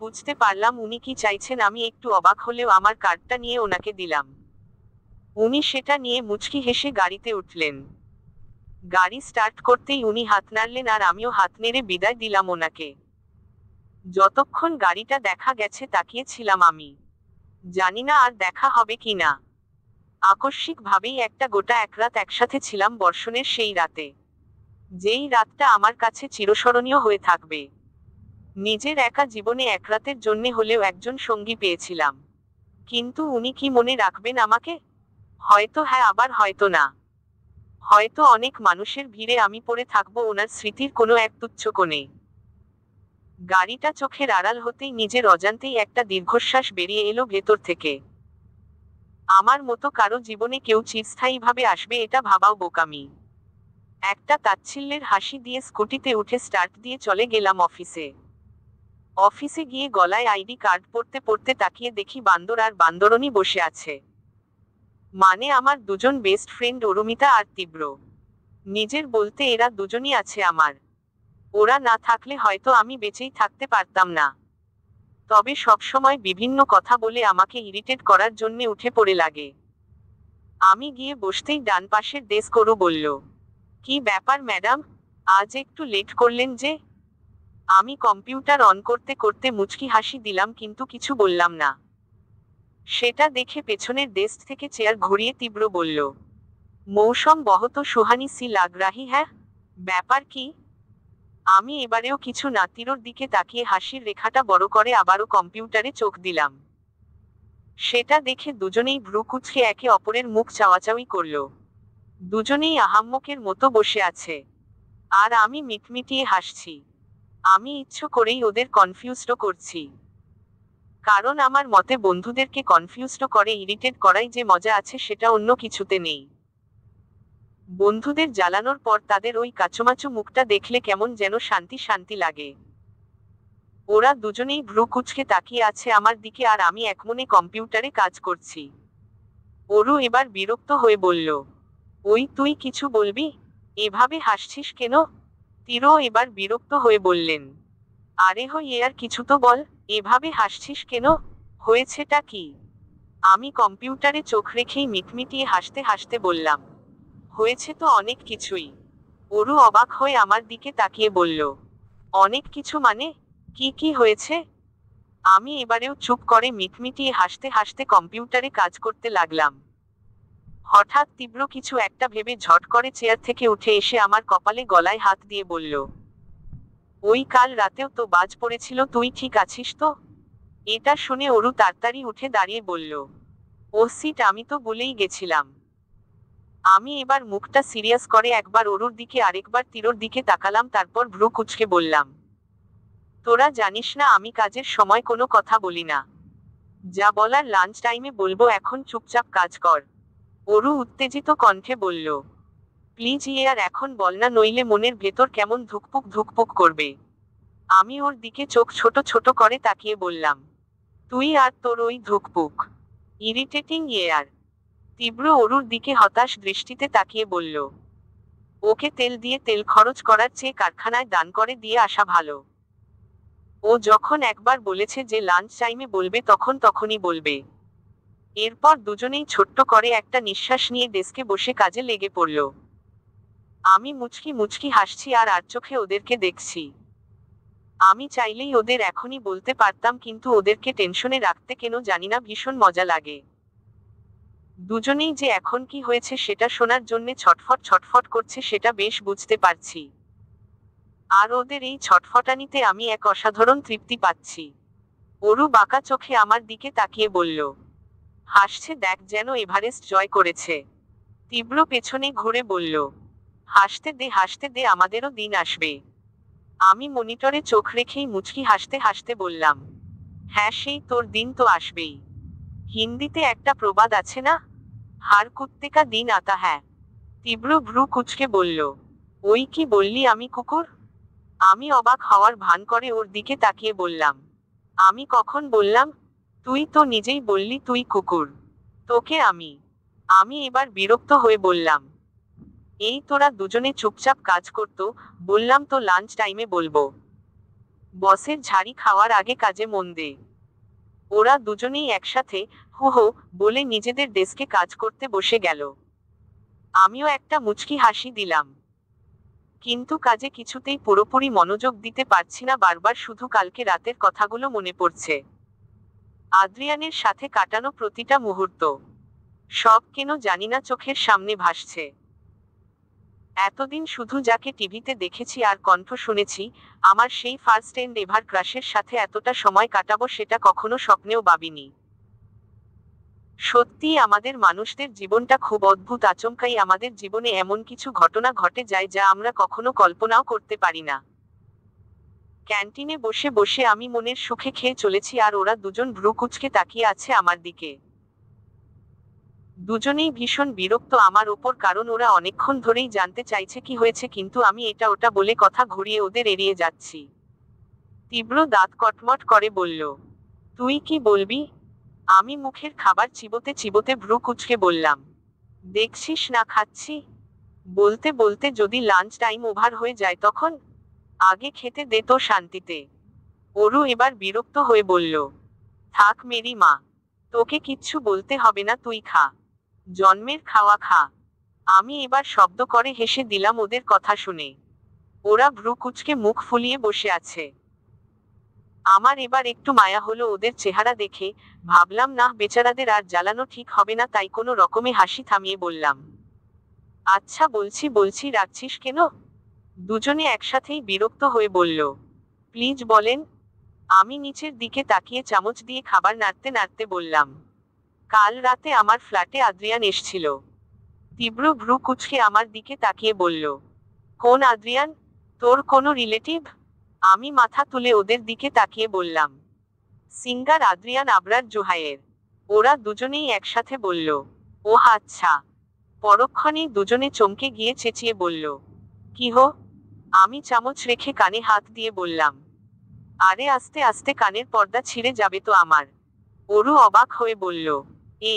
বুঝতে পারলাম উনি কি চাইছেন। আমি একটু অবাক হলেও আমার কার্ডটা নিয়ে ওনাকে দিলাম। উনি সেটা নিয়ে মুচকি হেসে গাড়িতে উঠলেন। গাড়ি স্টার্ট করতেই উনি হাত নাড়লেন আর আমিও হাত নেড়ে বিদায় দিলাম ওনাকে। যতক্ষণ গাড়িটা দেখা গেছে তাকিয়েছিলাম আমি। জানি না আর দেখা হবে কিনা। আকস্মিকভাবেই একটা গোটা এক রাত একসাথে ছিলাম বর্ষণের সেই রাতে। যেই রাতটা আমার কাছে চিরস্মরণীয় হয়ে থাকবে। নিজের একা জীবনে এক রাতের জন্যে হলেও একজন সঙ্গী পেয়েছিলাম। কিন্তু উনি কি মনে রাখবেন আমাকে? হয়তো হ্যাঁ, আবার হয়তো না। হয়তো অনেক মানুষের ভিড়ে আমি পড়ে থাকবো ওনার স্মৃতির কোনো এক তুচ্ছ কোণে। গাড়িটা চোখের আড়াল হতেই নিজের অজান্তেই একটা দীর্ঘশ্বাস বেরিয়ে এলো ভেতর থেকে। আমার মতো কারো জীবনে কেউ চিরস্থায়ীভাবে আসবে এটা ভাবাও বোকামি। একটা তাচ্ছিল্যের হাসি দিয়ে স্কুটিতে উঠে স্টার্ট দিয়ে চলে গেলাম অফিসে। অফিসে গিয়ে গলায় আইডি কার্ড পড়তে পড়তে তাকিয়ে দেখি বান্দর আর বান্দরনী বসে আছে। মানে আমার দুজন বেস্ট ফ্রেন্ড অরুমিতা আর তীব্র। নিজের বলতে এরা দুজনই আছে আমার। ওরা না থাকলে হয়তো আমি বেঁচেই থাকতে পারতাম না। তবে সবসময় বিভিন্ন কথা বলে আমাকে ইরিটেট করার জন্যে উঠে পড়ে লাগে। আমি গিয়ে বসতেই ডান পাশের ডেস্ক অরু বলল, কি ব্যাপার ম্যাডাম, আজ একটু লেট করলেন যে? আমি কম্পিউটার অন করতে করতে মুচকি হাসি দিলাম কিন্তু কিছু বললাম না। সেটা দেখে পেছনের ডেস্ক থেকে চেয়ার ঘুরিয়ে তীব্র বলল, মৌসম বহুত সুহানি সি লাগ রাহি হ্যাঁ। ব্যাপার কি? আমি এবারেও কিছু না তীরর দিকে তাকিয়ে হাসির রেখাটা বড় করে আবারও কম্পিউটারে চোখ দিলাম। সেটা দেখে দুজনেই ভ্রু কুঁচকে একে অপরের মুখ চাওয়াচাওয়ি করল। দুজনেই আহাম্মকের মতো বসে আছে। আর আমি মিটমিটিয়ে হাসছি। আমি ইচ্ছে করেই ওদের কনফিউজড করছি। কারণ আমার মতে বন্ধুদেরকে কনফিউজড করে ইরিটেট করাই যে মজা আছে সেটা অন্য কিছুতে নেই। বন্ধুদের জ্বালানোর পর তাদের ওই কাচুমাচু মুখটা দেখলে কেমন যেন শান্তি শান্তি লাগে। ওরা দুজনেই ভ্রু কুঁচকে তাকিয়ে আছে আমার দিকে আর আমি একমনে কম্পিউটারে কাজ করছি। অরু এবার বিরক্ত হয়ে বলল, ওই তুই কিছু বলবি? এভাবে হাসছিস কেন? তীরও এবার বিরক্ত হয়ে বললেন, আরে হই আর কিছু তো বল, এভাবে হাসছিস কেন? হয়েছেটা কি? আমি কম্পিউটারে চোখ রেখেই মিটমিটিয়ে হাসতে হাসতে বললাম, হয়েছে তো অনেক কিছুই। অরু অবাক হয়ে আমার দিকে তাকিয়ে বলল, অনেক কিছু মানে? কি কি হয়েছে? আমি এবারেও চুপ করে মিটমিটিয়ে হাসতে হাসতে কম্পিউটারে কাজ করতে লাগলাম। হঠাৎ তীব্র কিছু একটা ভেবে ঝট করে চেয়ার থেকে উঠে এসে আমার কপালে গলায় হাত দিয়ে বলল, ওই কাল রাতেও তো বাজ পড়েছিল, তুই ঠিক আছিস তো? এটা শুনে অরু তাড়াতাড়ি উঠে দাঁড়িয়ে বলল, ও সিট, আমি তো বলেই গেছিলাম। আমি এবার মুখটা সিরিয়াস করে একবার অরুর দিকে আরেকবার তীরর দিকে তাকালাম, তারপর ভ্রু কুঁচকে বললাম, তোরা জানিস না আমি কাজের সময় কোনো কথা বলি না। যা বলার লাঞ্চ টাইমে বলবো, এখন চুপচাপ কাজ কর। অরু উত্তেজিত কণ্ঠে বলল, প্লিজ ইয়ার এখন বল না, নইলে মনের ভেতর কেমন ধুকপুক ধুকপুক করবে। আমি ওর দিকে চোখ ছোট ছোট করে তাকিয়ে বললাম, তুই আর তোর ওই ধুকপুক, ইরিটেটিং ইয়ার। তীব্র অরুর দিকে হতাশ দৃষ্টিতে তাকিয়ে বলল, ওকে তেল দিয়ে তেল খরচ করার চেয়ে কারখানায় দান করে দিয়ে আসা ভালো। ও যখন একবার বলেছে যে লাঞ্চ টাইমে বলবে তখন তখনই বলবে। এরপর দুজনেই ছোট্ট করে একটা নিঃশ্বাস নিয়ে ডেস্কে বসে কাজে লেগে পড়ল। আমি মুচকি মুচকি হাসছি আর চোখে ওদেরকে দেখছি। আমি চাইলেই ওদের এখনই বলতে পারতাম, কিন্তু ওদেরকে টেনশনে রাখতে কেন জানিনা ভীষণ মজা লাগে। দুজনেই যে এখন কি হয়েছে সেটা শোনার জন্যে ছটফট ছটফট করছে সেটা বেশ বুঝতে পারছি। আর ওদের এই ছটফটানিতে আমি এক অসাধারণ তৃপ্তি পাচ্ছি। অরু বাঁকা চোখে আমার দিকে তাকিয়ে বলল, হাসছে দেখ, যেন এভারেস্ট জয় করেছে। তীব্র পেছনে ঘুরে বলল, হাসতে দে, আমাদেরও দিন আসবে। আমি মনিটরে চোখ রেখেই মুচকি হাসতে হাসতে বললাম, হ্যাঁ, সেই তোর দিন তো আসবেই। হিন্দিতে একটা প্রবাদ আছে না, হার কুত্তে কা দিন আতা হ্যাঁ। তীব্র ভ্রু কুঁচকে বলল, ওই কি বললি আমি কুকুর? আমি অবাক হওয়ার ভান করে ওর দিকে তাকিয়ে বললাম, আমি কখন বললাম? তুই তো নিজেই বললি তুই কুকুর। তোকে আমি আমি এবার বিরক্ত হয়ে বললাম, এই তোরা দুজনে চুপচাপ কাজ করতো, বললাম তো লাঞ্চ টাইমে বলবো। বসের ঝাড়ি খাওয়ার আগে কাজে মন দে। ওরা দুজনেই একসাথে হু হো বলে নিজেদের ডেস্কে কাজ করতে বসে গেল। আমিও একটা মুচকি হাসি দিলাম, কিন্তু কাজে কিছুতেই পুরোপুরি মনোযোগ দিতে পারছি না, বারবার শুধু কালকে রাতের কথাগুলো মনে পড়ছে। আদ্রিয়ানের সাথে কাটানো প্রতিটা মুহূর্ত, সব কেন জানি না চোখের সামনে ভাসছে। এতদিন শুধু যাকে টিভিতে দেখেছি আর কণ্ঠ শুনেছি, আমার সেই ফার্স্ট এন্ড এভার ক্রাশের সাথে এতটা সময় কাটাবো সেটা কখনো স্বপ্নেও ভাবিনি। সত্যি আমাদের মানুষদের জীবনটা খুব অদ্ভুত, আচমকাই আমাদের জীবনে এমন কিছু ঘটনা ঘটে যায় যা আমরা কখনো কল্পনাও করতে পারি না। ক্যান্টিনে বসে বসে আমি মনের সুখে খেয়ে চলেছি আর ওরা দুজন ভ্রু কুঁচকে তাকিয়ে আছে আমার দিকে। দুজনেই ভীষণ বিরক্ত আমার ওপর, কারণ ওরা অনেকক্ষণ ধরেই জানতে চাইছে কি হয়েছে, কিন্তু আমি এটা ওটা বলে কথা ঘুরিয়ে ওদের এড়িয়ে যাচ্ছি। তীব্র দাঁত কটমট করে বলল, তুই কি বলবি? আমি মুখের খাবার চিবোতে চিবোতে ভ্রু কুঁচকে বললাম, দেখছিস না খাচ্ছি। বলতে বলতে যদি লাঞ্চ টাইম ওভার হয়ে যায় তখন? আগে খেতে দে তো শান্তিতে। অরু এবার বিরক্ত হয়ে বলল, থাক মেরি মা, তোকে কিচ্ছু বলতে হবে না, তুই খা, জন্মের খাওয়া খা। আমি এবার শব্দ করে হেসে দিলাম ওদের কথা শুনে। ওরা ভ্রু কুঁচকে মুখ ফুলিয়ে বসে আছে। আমার এবার একটু মায়া হলো ওদের চেহারা দেখে। ভাবলাম না, বেচারাদের আর জ্বালানো ঠিক হবে না, তাই কোনো রকমে হাসি থামিয়ে বললাম, আচ্ছা বলছি বলছি, রাখছিস কেন? দুজনে একসাথেই বিরক্ত হয়ে বলল, প্লিজ বলেন। আমি নিচের দিকে তাকিয়ে চামচ দিয়ে খাবার নাড়তে নাড়তে বললাম, কাল রাতে আমার ফ্ল্যাটে আদ্রিয়ান এসেছিল। তীব্র ভ্রু কুঁচকে আমার দিকে তাকিয়ে বলল, কোন আদ্রিয়ান? তোর কোনো রিলেটিভ? আমি মাথা তুলে ওদের দিকে তাকিয়ে বললাম, সিঙ্গার আদ্রিয়ান আবরার জোহাইয়ের। ওরা দুজনেই একসাথে বলল, ও আচ্ছা। পরক্ষণেই দুজনে চমকে গিয়ে চেঁচিয়ে বলল, কি হো? আমি চামচ রেখে কানে হাত দিয়ে বললাম, আরে আস্তে আস্তে, কানের পর্দা ছিঁড়ে যাবে তো আমার। অরু অবাক হয়ে বলল, এ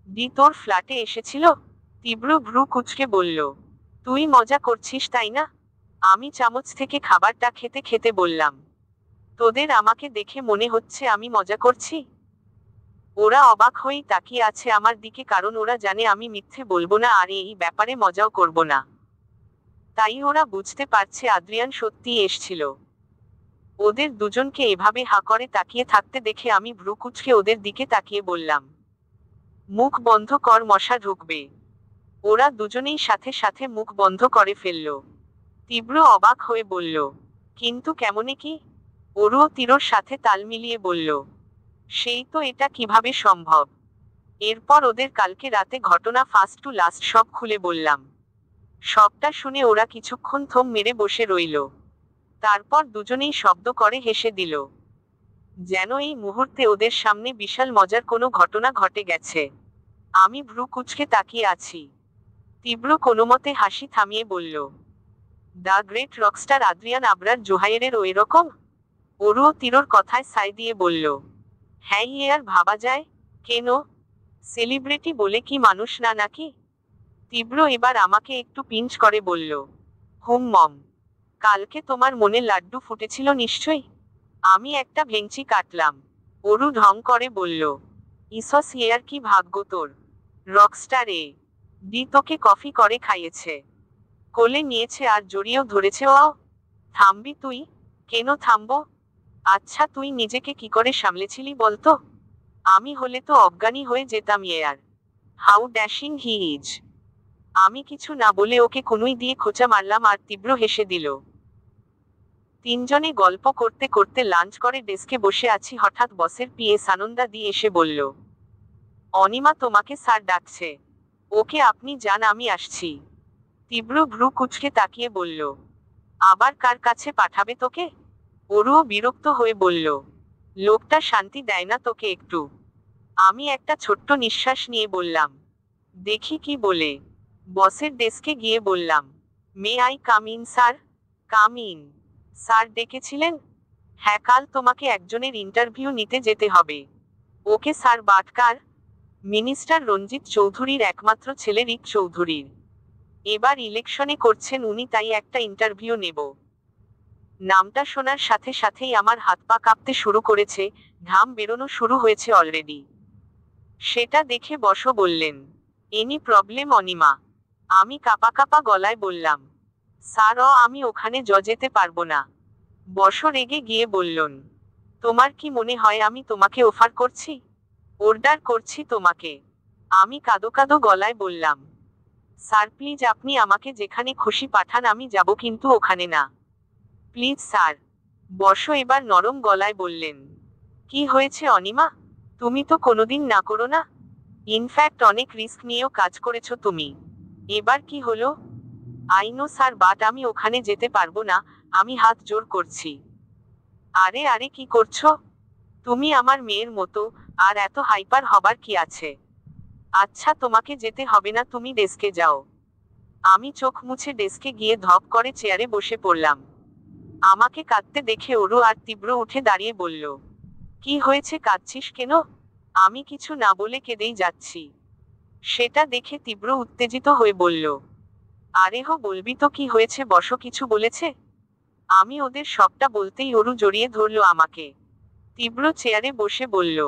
ডি তোর ফ্ল্যাটে এসেছিল? তীব্র ভ্রু কুঁচকে বলল, তুই মজা করছিস তাই না? আমি চামচ থেকে খাবারটা খেতে খেতে বললাম, তোদের আমাকে দেখে মনে হচ্ছে আমি মজা করছি? ওরা অবাক হয়েই তাকিয়ে আছে আমার দিকে, কারণ ওরা জানে আমি মিথ্যে বলবো না আর এই ব্যাপারে মজাও করব না। তাই ওরা বুঝতে পারছে আদ্রিয়ান সত্যিই এসেছিল। ওদের দুজনকে এভাবে হা করে তাকিয়ে থাকতে দেখে আমি ভ্রু কুঁচকে ওদের দিকে তাকিয়ে বললাম, মুখ বন্ধ কর, মশা ঢুকবে। ওরা দুজনেই সাথে সাথে মুখ বন্ধ করে ফেলল। তীব্র অবাক হয়ে বলল, কিন্তু কেমনে কি? অরুও তীরর সাথে তাল মিলিয়ে বলল, সেই তো, এটা কিভাবে সম্ভব? এরপর ওদের কালকে রাতে ঘটনা ফার্স্ট টু লাস্ট সব খুলে বললাম। সবটা শুনে ওরা কিছুক্ষণ থম মেরে বসে রইল। তারপর দুজনেই শব্দ করে হেসে দিল, যেন এই মুহূর্তে ওদের সামনে বিশাল মজার কোনো ঘটনা ঘটে গেছে। আমি ভ্রু কুঁচকে তাকিয়ে আছি। তীব্র কোনোমতে হাসি থামিয়ে বলল, the great rockstar Adrian Abrar জোহাইয়ের ওই রকম? অরুও তীরর কথায় সায় দিয়ে বলল, হ্যাঁ, ইয়ে আর ভাবা যায়? কেন, সেলিব্রিটি বলে কি মানুষ না নাকি? তীব্র এবার আমাকে একটু পিঞ্চ করে বলল, হুম মম, কালকে তোমার মনে লাড্ডু ফুটেছিল নিশ্চয়ই। আমি একটা ভেঙচি কাটলাম। অরু ঢং করে বলল, ইসস, আর কি ভাগ্য তোর, রকস্টার এ ডি তোকে কফি করে খাইয়েছে, কোলে নিয়েছে আর জড়িয়েও ধরেছে। ও থামবি তুই? কেন থামবো? আচ্ছা তুই নিজেকে কি করে সামলেছিলি বলতো? আমি হলে তো অজ্ঞানী হয়ে যেতাম। আর হাউ ড্যাশিং হি ইজ। আমি কিছু না বলে ওকে কুনুই দিয়ে খোঁচা মারলাম আর তীব্র হেসে দিল। তিনজনে গল্প করতে করতে লাঞ্চ করে ডেস্কে বসে আছি, হঠাৎ বসের পিএ সানন্দা দি এসে বলল, অনিমা তোমাকে স্যার ডাকছে। ওকে আপনি যান, আমি আসছি। তীব্র ভ্রু কুঁচকে তাকিয়ে বলল, আবার কার কাছে পাঠাবে তোকে? অরুও বিরক্ত হয়ে বলল, লোকটা শান্তি দেয় না তোকে একটু। আমি একটা ছোট্ট নিঃশ্বাস নিয়ে বললাম, দেখি কি বলে। বসের ডেস্কে গিয়ে বললাম, may I come in sir? Come in. Sir ডেকেছিলেন? হ্যাঁ, কাল তোমাকে একজনের ইন্টারভিউ নিতে যেতে হবে। Okay sir. বাটকার? মিনিস্টার রঞ্জিত চৌধুরীর একমাত্র ছেলে রিক চৌধুরীর। এবার ইলেকশনে করছেন উনি, তাই একটা ইন্টারভিউ নেব। নামটা শোনার সাথে সাথেই আমার হাত পা কাঁপতে শুরু করেছে, ঘাম বেরোনো শুরু হয়েছে অলরেডি। সেটা দেখে বস বললেন, এনি প্রবলেম অনিমা? আমি কাঁপা কাঁপা গলায় বললাম, স্যার আমি ওখানে যেতে পারবো না। বস রেগে গিয়ে বললেন, তোমার কি মনে হয় আমি তোমাকে অফার করছি? অর্ডার করছি তোমাকে। আমি কাঁদো কাঁদো গলায় বললাম, স্যার প্লিজ আপনি আমাকে যেখানে খুশি পাঠান, আমি যাব, কিন্তু ওখানে না। Please sir. বস এবার নরম গলায় বললেন, কি হয়েছে অনিমা? তুমি তো কোনোদিন না করো না। ইনফ্যাক্ট অনেক রিস্ক নিয়েও কাজ করেছো তুমি। এবার কি হলো? আই নো স্যার, বাট আমি ওখানে যেতে পারবো না। আমি হাত জোর করছি। আরে আরে কি করছো? তুমি আমার মেয়ের মতো, আর এত হাইপার হবার কি আছে? আচ্ছা তোমাকে যেতে হবে না, তুমি ডেস্কে যাও। আমি চোখ মুছে ডেস্কে গিয়ে ধপ করে চেয়ারে বসে পড়লাম। আমাকে কাঁদতে দেখে অরু আর তীব্র উঠে দাঁড়িয়ে বলল, কি হয়েছে, কাঁদছিস কেন? আমি কিছু না বলে কেঁদেই যাচ্ছি। সেটা দেখে তীব্র উত্তেজিত হয়ে বলল, আরে হো, বলবি তো কি হয়েছে, বস কিছু বলেছে? আমি ওদের সবটা বলতেই অরু জড়িয়ে ধরল আমাকে। তীব্র চেয়ারে বসে বলল,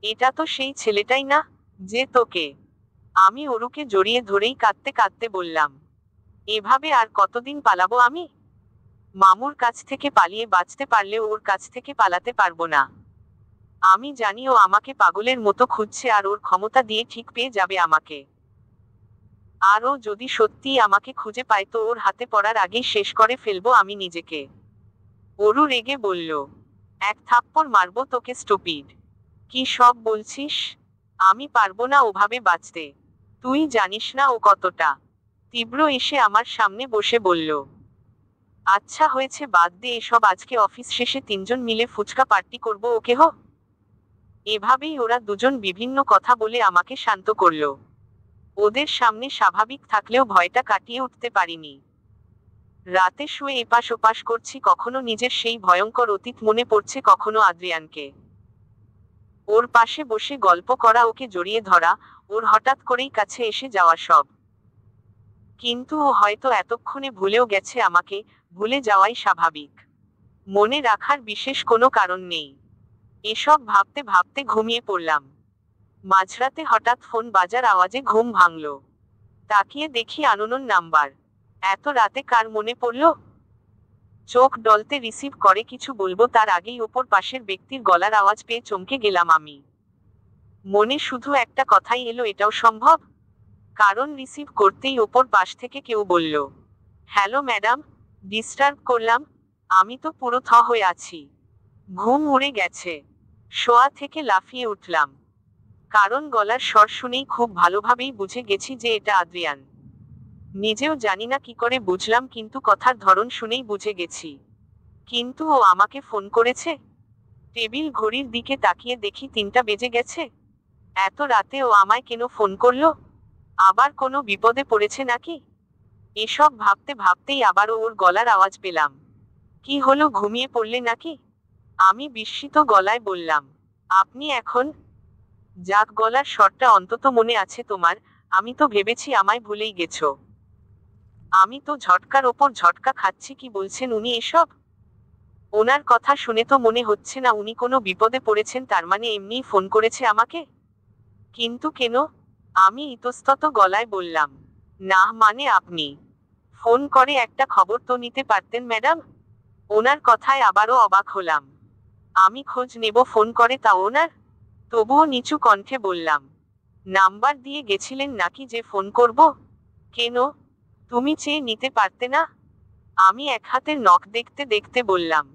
এটা তো সেই ছেলেটাই না, যে তোকে। আমি অরুকে জড়িয়ে ধরেই কাঁদতে কাঁদতে বললাম, এভাবে আর কতদিন পালাবো আমি? মামুর কাছ থেকে পালিয়ে বাঁচতে পারলে ওর কাছ থেকে পালাতে পারবো না। আমি জানি ও আমাকে পাগলের মতো খুঁজছে, আর ওর ক্ষমতা দিয়ে ঠিক পেয়ে যাবে আমাকে। আর ও যদি সত্যিই আমাকে খুঁজে পায় তো ওর হাতে পড়ার আগেই শেষ করে ফেলবো আমি নিজেকে। অরু রেগে বলল, এক থাপ্পড় মারবো তোকে স্টুপিড। কি সব বলছিস? আমি পারবো না ওভাবে বাঁচতে। তুই জানিস না ও কতটা। তীব্র এসে আমার সামনে বসে বলল, আচ্ছা হয়েছে, বাদ দে এসব, আজকে অফিস শেষে তিনজন মিলে ফুচকা পার্টি করবো, ওকে হো? এভাবেই ওরা দুজন বিভিন্ন কথা বলে আমাকে শান্ত করলো। ওদের সামনে স্বাভাবিক থাকলেও ভয়টা কাটিয়ে উঠতে পারিনি। রাতে শুয়ে এপাশ ওপাশ করছি, কখনো নিজের সেই ভয়ঙ্কর অতীত মনে পড়ছে, কখনো আদ্রিয়ানকে। ওর পাশে বসে গল্প করা, ওকে জড়িয়ে ধরা, ওর হঠাৎ করেই কাছে এসে যাওয়া সব। কিন্তু ও হয়তো এতক্ষণে ভুলেও গেছে আমাকে, ভুলে যাওয়াই স্বাভাবিক। মনে রাখার বিশেষ কোনো কারণ নেই। এসব ভাবতে ভাবতে ঘুমিয়ে পড়লাম। মাঝরাতে হঠাৎ ফোন বাজার আওয়াজে ঘুম ভাঙল। তাকিয়ে দেখি আননোন নাম্বার। এত রাতে কার মনে পড়ল? চোখ ডলতে রিসিভ করে কিছু বলবো তার আগেই ওপর পাশের ব্যক্তির গলার আওয়াজ পেয়ে চমকে গেলাম আমি। মনে শুধু একটা কথাই এলো, এটাও সম্ভব? কারণ রিসিভ করতেই ওপর পাশ থেকে কেউ বলল, হ্যালো ম্যাডাম, ডিস্টার্ব করলাম? আমি তো পুরো থ হয়ে আছি। ঘুম উড়ে গেছে। শোয়া থেকে লাফিয়ে উঠলাম। কারণ গলার স্বর শুনেই খুব ভালোভাবেই বুঝে গেছি যে এটা আদ্রিয়ান। নিজেও জানি না কি করে বুঝলাম, কিন্তু কথার ধরন শুনেই বুঝে গেছি। কিন্তু ও আমাকে ফোন করেছে। টেবিল ঘড়ির দিকে তাকিয়ে দেখি 3টা বেজে গেছে। এত রাতে ও আমায় কেন ফোন করলো? আবার কোনো বিপদে পড়েছে নাকি? এসব ভাবতে ভাবতেই আবারও ওর গলার আওয়াজ পেলাম। কি হলো, ঘুমিয়ে পড়লে নাকি? আমি বিস্মিত গলায় বললাম, আপনি এখন? যাক, গলার স্বরটা অন্তত মনে আছে তোমার। আমি তো ভেবেছি আমায় ভুলেই গেছো। আমি তো ঝটকার ওপর ঝটকা খাচ্ছি, কি বলছেন উনি এসব? ওনার কথা শুনে তো মনে হচ্ছে না উনি কোনো বিপদে পড়েছেন, তার মানে এমনিই ফোন করেছে আমাকে। কিন্তু কেন? আমি ইতস্তত গলায় বললাম, না মানে আপনি ফোন করে একটা খবর তো নিতে পারতেন ম্যাডাম। ওনার কথায় আবারও অবাক হলাম। আমি খোঁজ নেব ফোন করে তা ওনার? তবুও নিচু কণ্ঠে বললাম, নাম্বার দিয়ে গেছিলেন নাকি যে ফোন করব? কেন? তুমি চেয়ে নিতে পারতে না? আমি এক হাতের নখ দেখতে দেখতে বললাম,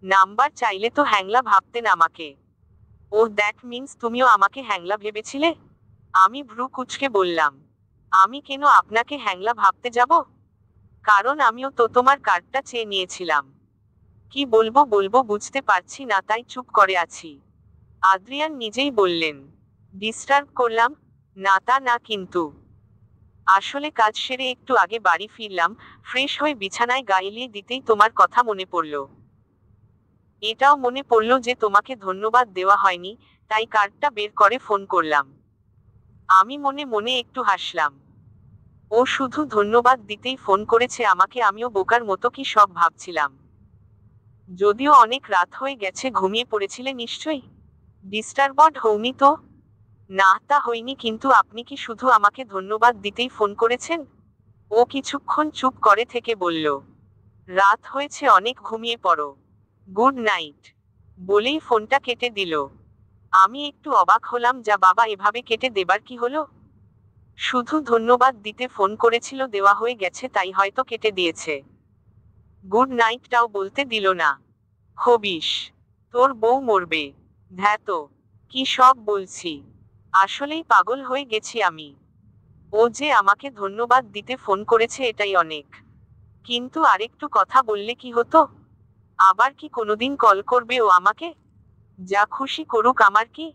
নাম্বার চাইলে তো হ্যাংলা ভাবতেন আমাকে। ও দ্যাট মিন্স তুমিও আমাকে হ্যাংলা ভেবেছিলে? আমি ভ্রু কুঁচকে বললাম, আমি কেন আপনাকে হ্যাংলা ভাবতে যাব? কারণ আমিও তো তোমার কার্ডটা চেয়ে নিয়েছিলাম। কি বলবো বলবো বুঝতে পারছি না, তাই চুপ করে আছি। আদ্রিয়ান নিজেই বললেন, ডিস্টার্ব করলাম? না তা না, কিন্তু আসলে কাজ সেরে একটু আগে বাড়ি ফিরলাম। ফ্রেশ হয়ে বিছানায় গা এলিয়ে দিতেই তোমার কথা মনে পড়ল। এটাও মনে পড়ল যে তোমাকে ধন্যবাদ দেওয়া হয়নি, তাই কার্ডটা বের করে ফোন করলাম। আমি মনে মনে একটু হাসলাম। ও শুধু ধন্যবাদ দিতেই ফোন করেছে আমাকে, আমিও বোকার মতো কি সব ভাবছিলাম। যদিও অনেক রাত হয়ে গেছে, ঘুমিয়ে পড়েছিলে নিশ্চয়ই। ডিস্টার্বড হওনি তো? না, তা হয়নি, কিন্তু আপনি কি শুধু আমাকে ধন্যবাদ দিতেই ফোন করেছেন? ও কিছুক্ষণ চুপ করে থেকে বলল, রাত হয়েছে অনেক, ঘুমিয়ে পড়ো। গুড নাইট বলেই ফোনটা কেটে দিল। আমি একটু অবাক হলাম, যা বাবা, এভাবে কেটে দেবার কি হলো? শুধু ধন্যবাদ দিতে ফোন করেছিল, দেওয়া হয়ে গেছে তাই হয়তো কেটে দিয়েছে। গুড নাইটটাও বলতে দিল না। খবিস, তোর বউ মরবে। ধ্যাতো, কি সব বলছি! আসলেই পাগল হয়ে গেছি আমি। ও যে আমাকে ধন্যবাদ দিতে ফোন করেছে এটাই অনেক। কিন্তু আরেকটু কথা বললে কি হতো? আবার কি কোনোদিন কল করবে ও আমাকে? যা খুশি করুক, আমার কি?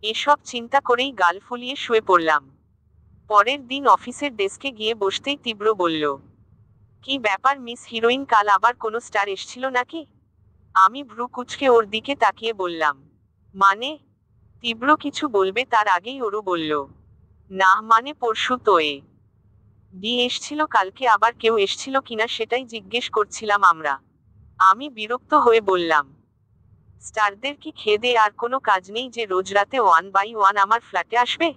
এসব চিন্তা করেই গাল ফুলিয়ে শুয়ে পড়লাম। পরের দিন অফিসের ডেস্কে গিয়ে বসতেই তীব্র বলল, কি ব্যাপার মিস হিরোইন, কাল আবার কোনো স্টার এসেছিল নাকি? আমি ভ্রু কুঁচকে ওর দিকে তাকিয়ে বললাম, মানে? তীব্র কিছু বলবে তার আগেই ওরু বলল, না মানে পরশু তো এসছিল, কালকে আবার কেউ এসছিল কিনা সেটাই জিজ্ঞেস করছিলাম আমরা। আমি বিরক্ত হয়ে বললাম, স্টারদের কি খেয়ে দেয়ে আর কোনো কাজ নেই যে রোজ রাতে 1 by 1 আমার ফ্ল্যাটে আসবে?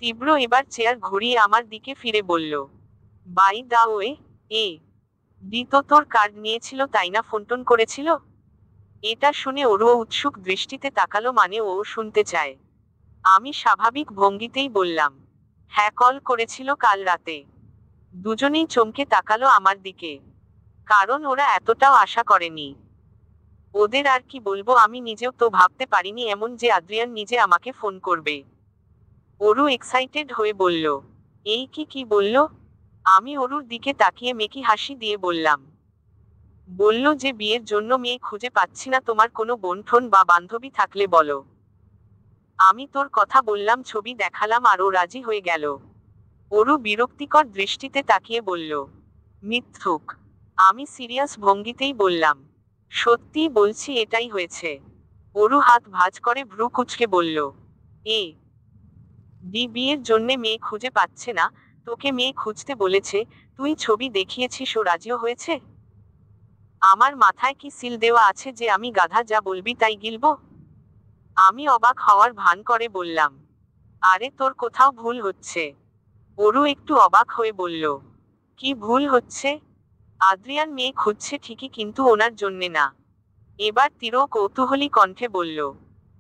তীব্র এবার চেয়ার ঘুরিয়ে আমার দিকে ফিরে বলল, by the way, A D তো তোর কার্ড নিয়েছিল তাই না, ফোনটোন করেছিল? এটা শুনে ওরও উৎসুক দৃষ্টিতে তাকালো, মানে ও শুনতে চায়। আমি স্বাভাবিক ভঙ্গিতেই বললাম, হ্যাঁ কল করেছিল কাল রাতে। দুজনেই চমকে তাকালো আমার দিকে, কারণ ওরা এতটাও আশা করেনি। ওদের আর কি বলবো, আমি নিজেও তো ভাবতে পারিনি এমন যে আদ্রিয়ান নিজে আমাকে ফোন করবে। অরু এক্সাইটেড হয়ে বলল, এই কি কি বলল? আমি অরুর দিকে তাকিয়ে মেকি হাসি দিয়ে বললাম, বলল যে বিয়ের জন্য মেয়ে খুঁজে পাচ্ছি না, তোমার কোনো বোন ঠোন বা বান্ধবী থাকলে বলো। আমি তোর কথা বললাম, ছবি দেখালাম আর ও রাজি হয়ে গেল। অরু বিরক্তিকর দৃষ্টিতে তাকিয়ে বলল, মিথ্যুক। আমি সিরিয়াস ভঙ্গিতেই বললাম, সত্যি বলছি এটাই হয়েছে। অরু হাত ভাঁজ করে ভ্রু কুঁচকে বলল, এ ডি বিয়ের জন্যে মেয়ে খুঁজে পাচ্ছে না, তোকে মেয়ে খুঁজতে বলেছে, তুই ছবি দেখিয়েছিস, ও রাজিও হয়েছে? আমার মাথায় কি সিল দেওয়া আছে যে আমি গাধা, যা বলবি তাই গিলবো? আমি অবাক হওয়ার ভান করে বললাম, আরে তোর কোথাও ভুল হচ্ছে। অরু একটু অবাক হয়ে বলল, কি ভুল হচ্ছে? আদ্রিয়ান মেয়ে খুঁজছে ঠিকই, কিন্তু ওনার জন্যে না। এবার তীর কৌতূহলী কণ্ঠে বলল,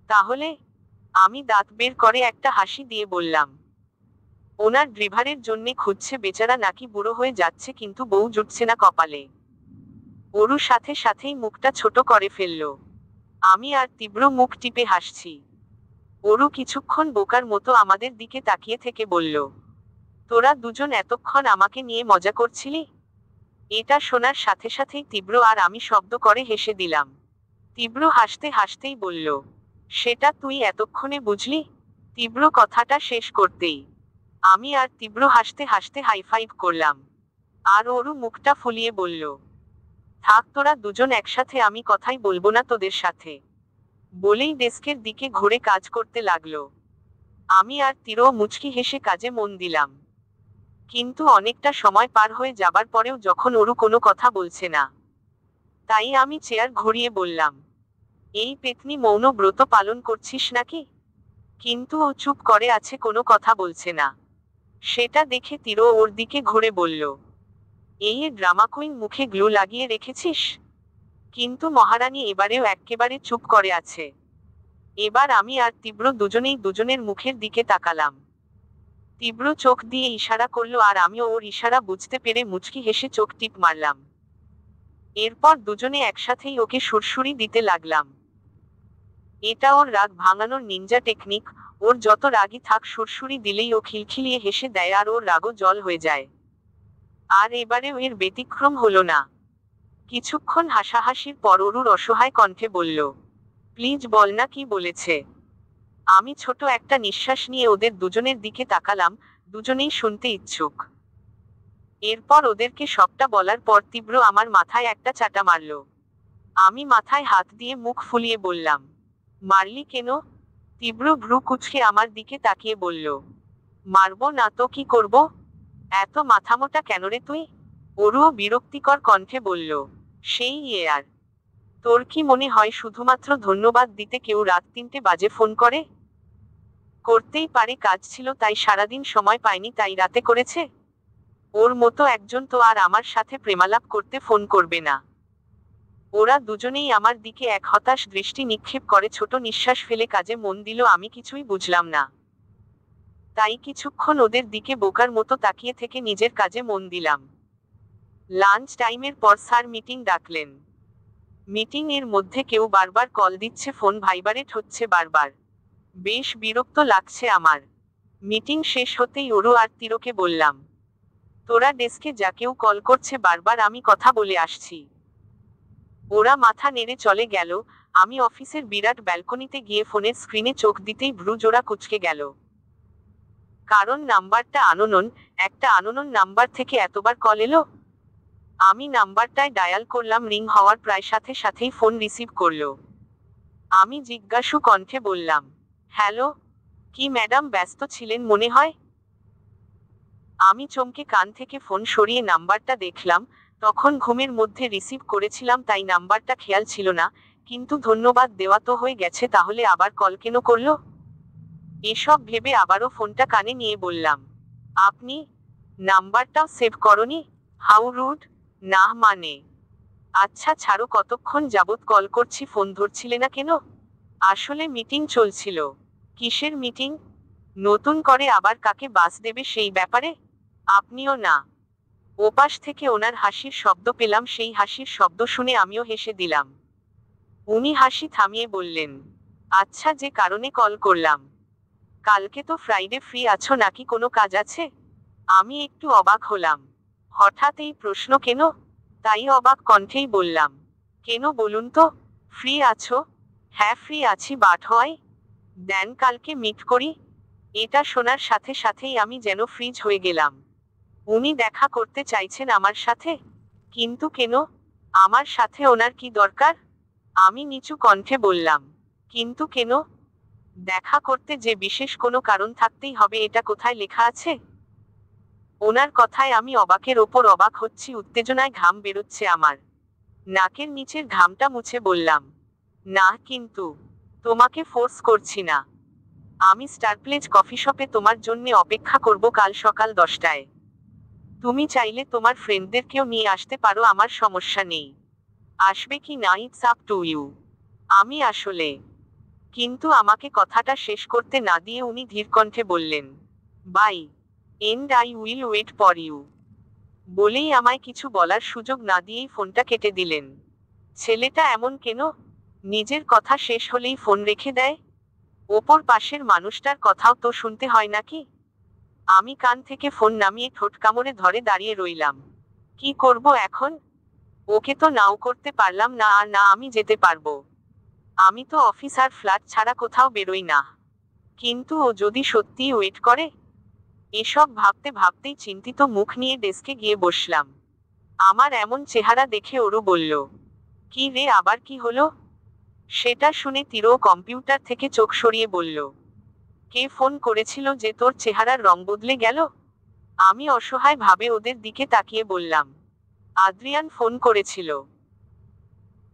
তাহলে? আমি দাঁত বের করে একটা হাসি দিয়ে বললাম, ওনার ড্রাইভারের জন্যে খুঁজছে, বেচারা নাকি বুড়ো হয়ে যাচ্ছে কিন্তু বউ জুটছে না কপালে। অরু সাথে সাথেই মুখটা ছোট করে ফেলল। আমি আর তীব্র মুখ টিপে হাসছি। অরু কিছুক্ষণ বোকার মতো আমাদের দিকে তাকিয়ে থেকে বলল, তোরা দুজন এতক্ষণ আমাকে নিয়ে মজা করছিলি? এটা শোনার সাথে সাথেই তীব্র আর আমি শব্দ করে হেসে দিলাম। তীব্র হাসতে হাসতেই বলল, সেটা তুই এতক্ষণে বুঝলি? তীব্র কথাটা শেষ করতেই আমি আর তীব্র হাসতে হাসতে হাইফাইভ করলাম। আর অরু মুখটা ফুলিয়ে বলল, থাক তোরা দুজন একসাথে, আমি কথাই বলবো না তোদের সাথে। বলেই ডেস্কের দিকে ঘুরে কাজ করতে লাগলো। আমি আর তীরও মুচকি হেসে কাজে মন দিলাম। কিন্তু অনেকটা সময় পার হয়ে যাবার পরেও যখন অরু কোনো কথা বলছে না, তাই আমি চেয়ার ঘুরিয়ে বললাম, এই পেতনি মৌন ব্রত পালন করছিস নাকি? কিন্তু ও চুপ করে আছে, কোনো কথা বলছে না। সেটা দেখে তীর ওর দিকে ঘুরে বলল, এই ড্রামা কুইন, মুখে গ্লু লাগিয়ে রেখেছিস? কিন্তু মহারানী এবারেও এক্কেবারে চুপ করে আছে। এবার আমি আর তীব্র দুজনেই দুজনের মুখের দিকে তাকালাম। তীব্র চোখ দিয়ে ইশারা করলো আর আমিও ওর ইশারা বুঝতে পেরে মুচকি হেসে চোখ টিপ মারলাম। এরপর দুজনে একসাথেই ওকে সুরসুরি দিতে লাগলাম। এটা ওর রাগ ভাঙানোর নিনজা টেকনিক। ওর যত রাগই থাক, সুরসুরি দিলেই ও খিলখিলিয়ে হেসে দেয় আর ওর রাগও জল হয়ে যায়। আর এবারেও এর ব্যতিক্রম হলো না। কিছুক্ষণ হাসাহাসির পর অরুর অসহায় কণ্ঠে বলল, প্লিজ বল না কি বলেছে। আমি ছোট একটা নিঃশ্বাস নিয়ে ওদের দুজনের দিকে তাকালাম, দুজনেই শুনতে ইচ্ছুক। এরপর ওদেরকে সবটা বলার পর তীব্র আমার মাথায় একটা চাটা মারল। আমি মাথায় হাত দিয়ে মুখ ফুলিয়ে বললাম, মারলি কেন? তীব্র ভ্রু কুঁচকে আমার দিকে তাকিয়ে বলল, মারবো না তো কি করব? এত মাথামোটা কেন রে তুই? অরুও বিরক্তিকর কণ্ঠে বলল, সেই আর তোর কি মনে হয় শুধুমাত্র ধন্যবাদ দিতে কেউ রাত 3টে বাজে ফোন করে? করতেই পারে, কাজ ছিল তাই সারাদিন সময় পায়নি তাই রাতে করেছে। ওর মতো একজন তো আর আমার সাথে প্রেমালাপ করতে ফোন করবে না। ওরা দুজনেই আমার দিকে এক হতাশ দৃষ্টি নিক্ষেপ করে ছোট নিঃশ্বাস ফেলে কাজে মন দিল। আমি কিছুই বুঝলাম না, তাই কিছুক্ষণ ওদের দিকে বোকার মতো তাকিয়ে থেকে নিজের কাজে মন দিলাম। লাঞ্চ টাইমের পর স্যার মিটিং ডাকলেন। মিটিং এর মধ্যে কেউ বারবার কল দিচ্ছে, ফোন ভাইব্রেট হচ্ছে বারবার। বেশ বিরক্ত লাগছে আমার। মিটিং শেষ হতেই ওরু আর তিরোকে বললাম, তোরা ডেস্কে যা, কেউ কল করছে বারবার, আমি কথা বলে আসছি। ওরা মাথা নেড়ে চলে গেল। আমি অফিসের বিরাট ব্যালকনিতে গিয়ে ফোনের স্ক্রিনে চোখ দিতেই ভ্রু জোড়া কুঁচকে গেল। কারণ নাম্বারটা আননোন। একটা আননোন নাম্বার থেকে এতবার কল এলো। আমি নাম্বারটায় ডায়াল করলাম, রিং হওয়ার প্রায় সাথে সাথেই ফোন রিসিভ করলো। আমি জিজ্ঞাসু কণ্ঠে বললাম, হ্যালো। কি ম্যাডাম, ব্যস্ত ছিলেন মনে হয়? আমি চমকে কান থেকে ফোন সরিয়ে নাম্বারটা দেখলাম। তখন ঘুমের মধ্যে রিসিভ করেছিলাম তাই নাম্বারটা খেয়াল ছিল না, কিন্তু ধন্যবাদ দেওয়া তো হয়ে গেছে, তাহলে আবার কল কেন করলো? এসব ভেবে আবারও ফোনটা কানে নিয়ে বললাম, আপনি নাম্বারটাও সেভ করনি? How rude. না মানে। আচ্ছা ছাড়ো, কতক্ষণ যাবত কল করছি, ফোন ধরছিলে না কেন? আসলে মিটিং চলছিল। কিসের মিটিং? নতুন করে আবার কাকে বাস দেবে সেই ব্যাপারে? আপনিও না? ওপাশ থেকে ওনার হাসির শব্দ পেলাম, সেই হাসির শব্দ শুনে আমিও হেসে দিলাম। উনি হাসি থামিয়ে বললেন, আচ্ছা, যে কারণে কল করলাম, কালকে তো ফ্রাইডে, ফ্রি আছো নাকি, কোনো কাজ আছে? আমি একটু অবাক হলাম। হঠাৎ এই প্রশ্ন কেন? তাই অবাক কণ্ঠেই বললাম, কেন বলুন তো। ফ্রি আছো? হ্যাঁ ফ্রি আছি, বাট হয় দেন কালকে মিট করি। এটা শোনার সাথে সাথেই আমি যেন ফ্রিজ হয়ে গেলাম। উনি দেখা করতে চাইছেন আমার সাথে? কিন্তু কেন? আমার সাথে ওনার কি দরকার? আমি নিচু কণ্ঠে বললাম, কিন্তু কেন? দেখা করতে যে বিশেষ কোনো কারণ থাকতেই হবে, এটা কোথায় লেখা আছে? ওনার কথায় আমি অবাকের ওপর অবাক হচ্ছি, উত্তেজনায় ঘাম বেরোচ্ছে আমার। নাকের নিচের ঘামটা মুছে বললাম, না কিন্তু, তোমাকে ফোর্স করছি না। আমি স্টারপ্লেজ কফি শপে তোমার জন্যে অপেক্ষা করব কাল সকাল 10টায়। তুমি চাইলে তোমার ফ্রেন্ডদেরকেও নিয়ে আসতে পারো, আমার সমস্যা নেই। আসবে কি না ইটস আপ টু ইউ। আমি আসলে, কিন্তু আমাকে কথাটা শেষ করতে না দিয়ে উনি ধীর কণ্ঠে বললেন, bye and I will wait for you. বলেই আমায় কিছু বলার সুযোগ না দিয়েই ফোনটা কেটে দিলেন। ছেলেটা এমন কেন? নিজের কথা শেষ হলেই ফোন রেখে দেয়। ওপর পাশের মানুষটার কথাও তো শুনতে হয় নাকি? আমি কান থেকে ফোন নামিয়ে ঠোঁট কামড়ে ধরে দাঁড়িয়ে রইলাম। কি করব এখন? ওকে তো নাও করতে পারলাম না, আর না আমি যেতে পারবো। আমি তো অফিস আর ফ্ল্যাট ছাড়া কোথাও বেরোই না। কিন্তু ও যদি সত্যিই ওয়েট করে? এসব ভাবতে ভাবতেই চিন্তিত মুখ নিয়ে ডেস্কে গিয়ে বসলাম। আমার এমন চেহারা দেখে ওরু বলল, কি রে, আবার কি হলো? সেটা শুনে তিরো কম্পিউটার থেকে চোখ সরিয়ে বলল, কে ফোন করেছিল যে তোর চেহারার রং বদলে গেল? আমি অসহায় ভাবে ওদের দিকে তাকিয়ে বললাম, আদ্রিয়ান ফোন করেছিল।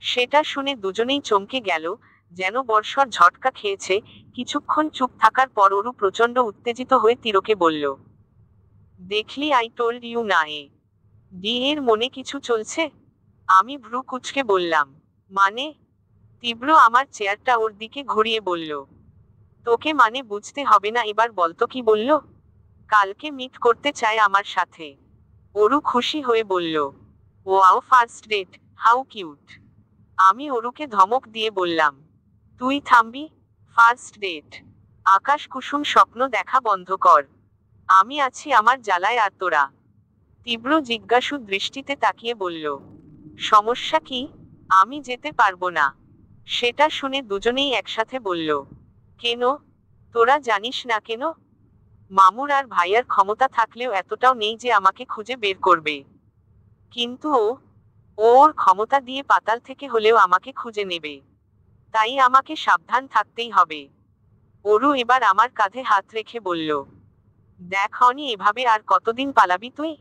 সেটা শুনে দুজনেই চমকে গেল, যেন বর্ষর ঝটকা খেয়েছে। কিছুক্ষণ চুপ থাকার পর ওরু প্রচণ্ড উত্তেজিত হয়ে তিরোকে বলল, দেখলি, আই টোল্ড ইউ না। ডি এর মনে কিছু চলছে? আমি ভ্রু কুঁচকে বললাম, মানে? তীব্র আমার চেয়ারটা ওর দিকে ঘুরিয়ে বলল, তোকে মানে বুঝতে হবে না, এবার বলতো কি বলল? কালকে মিট করতে চায় আমার সাথে। ওরু খুশি হয়ে বলল, wow, first date, how cute. আমি ওরুকে ধমক দিয়ে বললাম, তুই থামবি? First date? আকাশ কুসুম স্বপ্ন দেখা বন্ধ কর। আমি আছি আমার জ্বালায়, আর তোরা? তীব্র জিজ্ঞাসু দৃষ্টিতে তাকিয়ে বলল, সমস্যা কি? আমি যেতে পারবো না। সেটা শুনে দুজনেই একসাথে বলল, কেন? তোরা জানিস না কেন? মামুর আর ভাইয়ার ক্ষমতা থাকলেও এতটাও নেই যে আমাকে খুঁজে বের করবে। কিন্তু ও ওর ক্ষমতা দিয়ে পাতাল থেকে হলেও আমাকে খুঁজে নেবে। তাই আমাকে সাবধান থাকতেই হবে। ওরু এবার আমার কাঁধে হাত রেখে বলল, দেখ অনি, এভাবে আর কতদিন পালাবি তুই?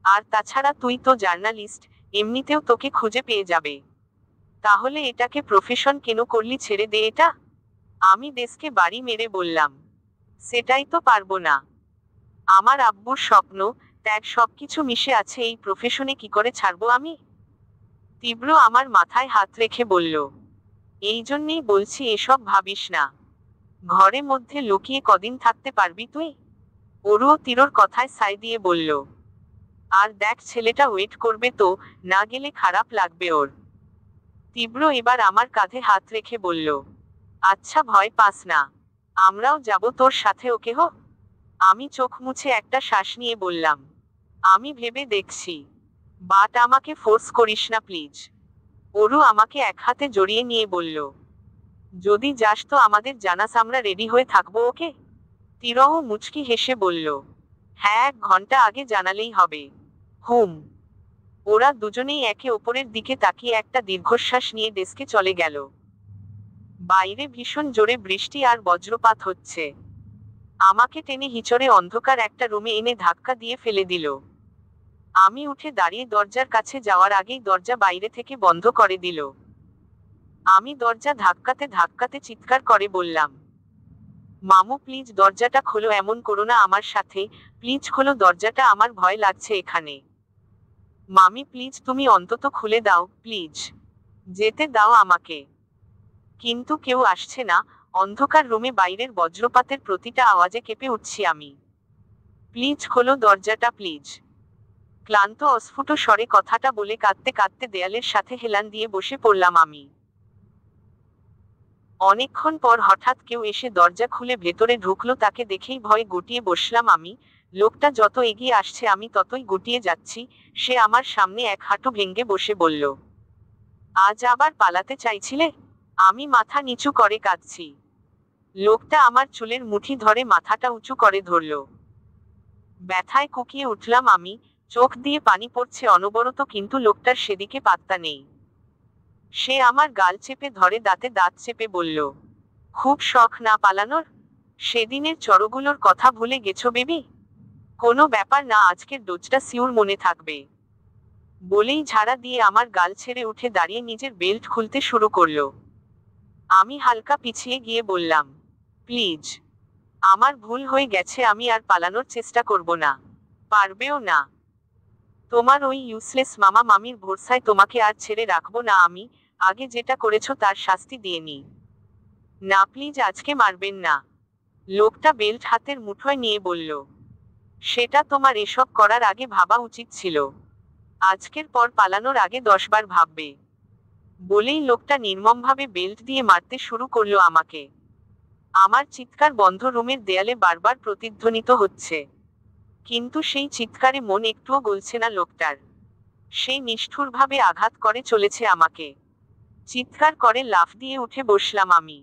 আর তাছাড়া তুই তো জার্নালিস্ট, এমনিতেও তোকে খুঁজে পেয়ে যাবে। তাহলে এটাকে প্রফেশন কেন করলি? ছেড়ে দে এটা। আমি ডেস্কে বাড়ি মেরে বললাম, সেটাই তো পারবো না। আমার আব্বুর স্বপ্ন, ত্যাগ সবকিছু মিশে আছে, এই প্রফেশনে কি করে ছাড়বো আমি? তীব্র আমার মাথায় হাত রেখে বলল, এই জন্যেই বলছি এসব ভাবিস না। ঘরে মধ্যে লুকিয়ে কদিন থাকতে পারবি তুই? অরুও তীরর কথায় সায় দিয়ে বলল, আর দেখ ছেলেটা ওয়েট করবে তো, না গেলে খারাপ লাগবে ওর। তীব্র এবার আমার কাঁধে হাত রেখে বলল, আচ্ছা ভয় পাস না, আমরাও যাব তোর সাথে, ওকে হো? আমি চোখ মুছে একটা শ্বাস নিয়ে বললাম, আমি ভেবে দেখছি, বাট আমাকে ফোর্স করিস না প্লিজ। অরু আমাকে এক হাতে জড়িয়ে নিয়ে বলল, যদি যাস তো আমাদের জানাস, আমরা রেডি হয়ে থাকবো, ওকে? তীরও মুচকি হেসে বলল, হ্যাঁ 1 ঘন্টা আগে জানালেই হবে। হুম। ওরা দুজনেই একে অপরের দিকে তাকিয়ে একটা দীর্ঘশ্বাস নিয়ে ডেস্কে চলে গেল। বাইরে ভীষণ জোরে বৃষ্টি আর বজ্রপাত হচ্ছে। আমাকে টেনে হিচড়ে অন্ধকার একটা রুমে এনে ধাক্কা দিয়ে ফেলে দিল। আমি উঠে দাঁড়িয়ে দরজার কাছে যাওয়ার আগেই দরজা বাইরে থেকে বন্ধ করে দিল। আমি দরজা ধাক্কাতে ধাক্কাতে চিৎকার করে বললাম, মামু প্লিজ দরজাটা খোলো, এমন করো না আমার সাথে, প্লিজ খোলো দরজাটা, আমার ভয় লাগছে এখানে। মামি প্লিজ তুমি অন্তত খুলে দাও, প্লিজ যেতে দাও আমাকে। কিন্তু কেউ আসছে না। অন্ধকার রুমে বাইরের বজ্রপাতের প্রতিটা আওয়াজে কেঁপে উঠছি আমি। প্লিজ খোলো দরজাটা প্লিজ। ক্লান্ত অস্ফুট স্বরে কথাটা বলে কাঁদতে কাঁদতে দেয়ালের সাথে হেলান দিয়ে বসে পড়লাম আমি। অনেকক্ষণ পর হঠাৎ কেউ এসে দরজা খুলে ভেতরে ঢুকলো, তাকে দেখেই ভয়ে গুটিয়ে বসলাম আমি। লোকটা যত এগিয়ে আসছে আমি ততই গুটিয়ে যাচ্ছি। সে আমার সামনে এক হাঁটু ভেঙে বসে বলল, আজ আবার পালাতে চাইছিলে? আমি মাথা নিচু করে কাঁদছি। লোকটা আমার চুলের মুঠি ধরে মাথাটা উঁচু করে ধরল। ব্যথায় কুকিয়ে উঠলাম আমি, চোখ দিয়ে পানি পড়ছে অনবরত, কিন্তু লোকটার সেদিকে পাত্তা নেই। সে আমার গাল চেপে ধরে দাঁতে দাঁত চেপে বলল, খুব শখ না পালানোর? সেদিনের চড়গুলোর কথা ভুলে গেছো বেবি? কোনো ব্যাপার না, আজকের ডোজটা সিউর মনে থাকবে। বলেই ঝাড়া দিয়ে আমার গাল ছেড়ে উঠে দাঁড়িয়ে নিজের বেল্ট খুলতে শুরু করলো। আমি হালকা পিছিয়ে গিয়ে বললাম, প্লিজ, আমার ভুল হয়ে গেছে, আমি আর পালানোর চেষ্টা করব না। পারবেও না। তোমার ওই ইউসলেস মামা মামির ভরসায় তোমাকে আর ছেড়ে রাখবো না আমি। আগে যেটা করেছো তার শাস্তি দিয়ে নি। না প্লিজ, আজকে মারবেন না। লোকটা বেল্ট হাতের মুঠোয় নিয়ে বলল, সেটা তোমার এসব করার আগে ভাবা উচিত ছিল। আজকের পর পালানোর আগে 10 বার ভাববে। বলেই লোকটা নির্মমভাবে বেল্ট দিয়ে মারতে শুরু করলো আমাকে। আমার চিৎকার বন্ধ রুমের দেয়ালে বারবার প্রতিধ্বনিত হচ্ছে। কিন্তু সেই চিৎকারে মন একটুও গলছে না লোকটার। সেই নিষ্ঠুরভাবে আঘাত করে চলেছে আমাকে। চিৎকার করে লাফ দিয়ে উঠে বসলাম আমি।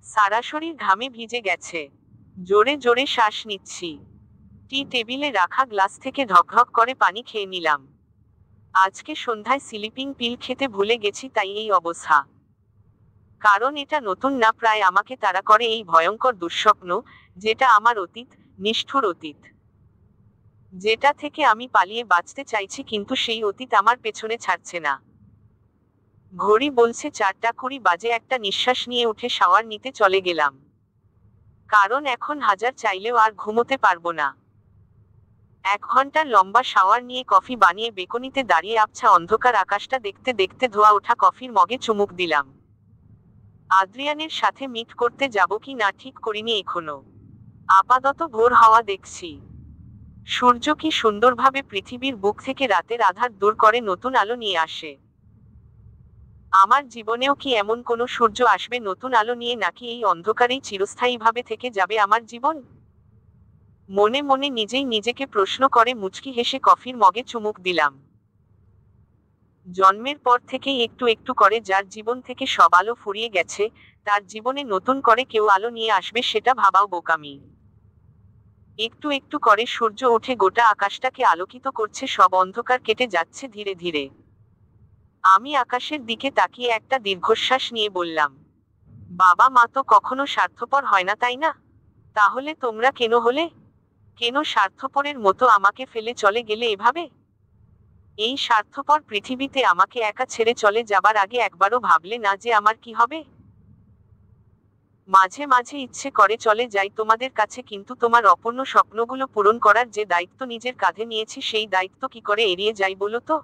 সারা শরীর ঘামে ভিজে গেছে। জোরে জোরে শ্বাস নিচ্ছি। টেবিলে রাখা গ্লাস থেকে ঢকঢক করে পানি খেয়ে নিলাম। আজকে সন্ধ্যায় স্লিপিং পিল খেতে ভুলে গেছি, তাই এই অবস্থা। কারণ এটা নতুন না, প্রায় আমাকে তাড়া করে এই ভয়ঙ্কর দুঃস্বপ্ন, যেটা আমার অতীত, নিষ্ঠুর অতীত। যেটা থেকে আমি পালিয়ে বাঁচতে চাইছি, কিন্তু সেই অতীত আমার পেছনে ছাড়ছে না। ঘড়ি বলছে 4:20 বাজে। একটা নিঃশ্বাস নিয়ে উঠে শাওয়ার নিতে চলে গেলাম। কারণ এখন হাজার চাইলেও আর ঘুমোতে পারবো না। 1 ঘন্টার লম্বা শাওয়ার নিয়ে কফি বানিয়ে বেকনিতে দাঁড়িয়ে আবছা অন্ধকার আকাশটা দেখতে দেখতে ধোয়া ওঠা কফির মগে চুমুক দিলাম। আদ্রিয়ানের সাথে মিট করতে যাব কি না ঠিক করিনি এখনো। আপাতত ভোর হাওয়া দেখছি। সূর্য কি সুন্দরভাবে পৃথিবীর বুক থেকে রাতের আধার দূর করে নতুন আলো নিয়ে আসে। আমার জীবনেও কি এমন কোনো সূর্য আসবে নতুন আলো নিয়ে, নাকি এই অন্ধকারেই চিরস্থায়ীভাবে থেকে যাবে আমার জীবন? মনে মনে নিজেই নিজেকে প্রশ্ন করে মুচকি হেসে কফির মগে চুমুক দিলাম। জন্মের পর থেকেই একটু একটু করে যার জীবন থেকে সব আলো ফুরিয়ে গেছে, তার জীবনে নতুন করে কেউ আলো নিয়ে আসবে, সেটা ভাবাও বোকামি। একটু একটু করে সূর্য উঠে গোটা আকাশটাকে আলোকিত করছে, সব অন্ধকার কেটে যাচ্ছে ধীরে ধীরে। আমি আকাশের দিকে তাকিয়ে একটা দীর্ঘশ্বাস নিয়ে বললাম, বাবা মা তো কখনো স্বার্থপর হয় না, তাই না? তাহলে তোমরা কেন হলে? কেন স্বার্থপরের মতো আমাকে ফেলে চলে গেলে এভাবে? এই স্বার্থপর পৃথিবীতে আমাকে একা ছেড়ে চলে যাবার আগে একবারও ভাবলে না যে আমার কি হবে? মাঝে মাঝে ইচ্ছে করে চলে যাই তোমাদের কাছে, কিন্তু তোমার অপূর্ণ স্বপ্নগুলো পূরণ করার যে দায়িত্ব নিজের কাঁধে নিয়েছি সেই দায়িত্ব কি করে এড়িয়ে যাই বলো তো?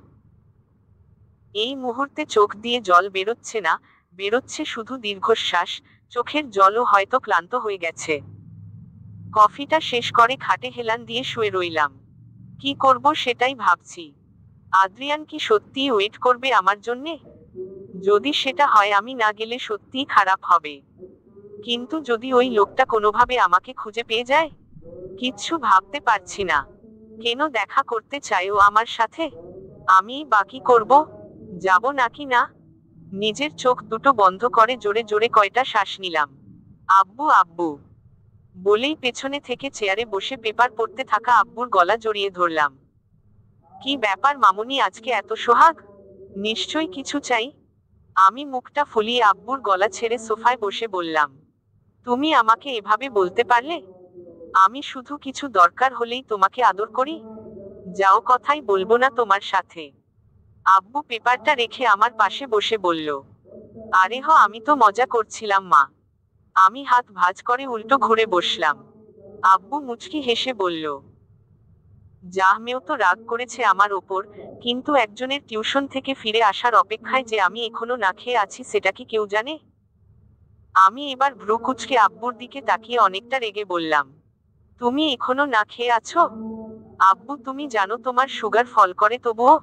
এই মুহূর্তে চোখ দিয়ে জল বেরোচ্ছে না, বেরোচ্ছে শুধু দীর্ঘশ্বাস। চোখের জলও হয়তো ক্লান্ত হয়ে গেছে। কফিটা শেষ করে খাটে হেলান দিয়ে শুয়ে রইলাম। কি করব সেটাই ভাবছি। আদ্রিয়ান কি সত্যিই ওয়েট করবে আমার জন্যে? যদি সেটা হয় আমি না গেলে সত্যিই খারাপ হবে। কিন্তু যদি ওই লোকটা কোনোভাবে আমাকে খুঁজে পেয়ে যায়? কিচ্ছু ভাবতে পারছি না। কেন দেখা করতে চায় ও আমার সাথে? আমি বাকি করব, যাব নাকি না? নিজের চোখ দুটো বন্ধ করে জোরে জোরে কয়টা শ্বাস নিলাম। আব্বু আব্বু বলেই পেছনে থেকে চেয়ারে বসে পেপার পড়তে থাকা আব্বুর গলা জড়িয়ে ধরলাম। কি ব্যাপার মামুনি, আজকে এত সোহাগ? নিশ্চয়ই কিছু চাই। আমি মুখটা ফুলিয়ে আব্বুর গলা ছেড়ে সোফায় বসে বললাম, তুমি আমাকে এভাবে বলতে পারলে? আমি শুধু কিছু দরকার হলেই তোমাকে আদর করি। যাও, কথাই বলবো না তোমার সাথে। আব্বু পেপারটা রেখে আমার পাশে বসে বলল, আরে আমি তো মজা করছিলাম মা। আমি হাত ভাঁজ করে উল্টো ঘুরে বসলাম। আব্বু মুচকি হেসে বলল, জাহমেও তো রাগ করেছে আমার ওপর, কিন্তু একজনের টিউশন থেকে ফিরে আসার অপেক্ষায় যে আমি এখনো না খেয়ে আছি সেটা কি কেউ জানে? আমি এবার ভ্রু কুঁচকে আব্বুর দিকে তাকিয়ে অনেকটা রেগে বললাম, তুমি এখনো না খেয়ে আছো? আব্বু, তুমি জানো তোমার সুগার ফল করে তবুও?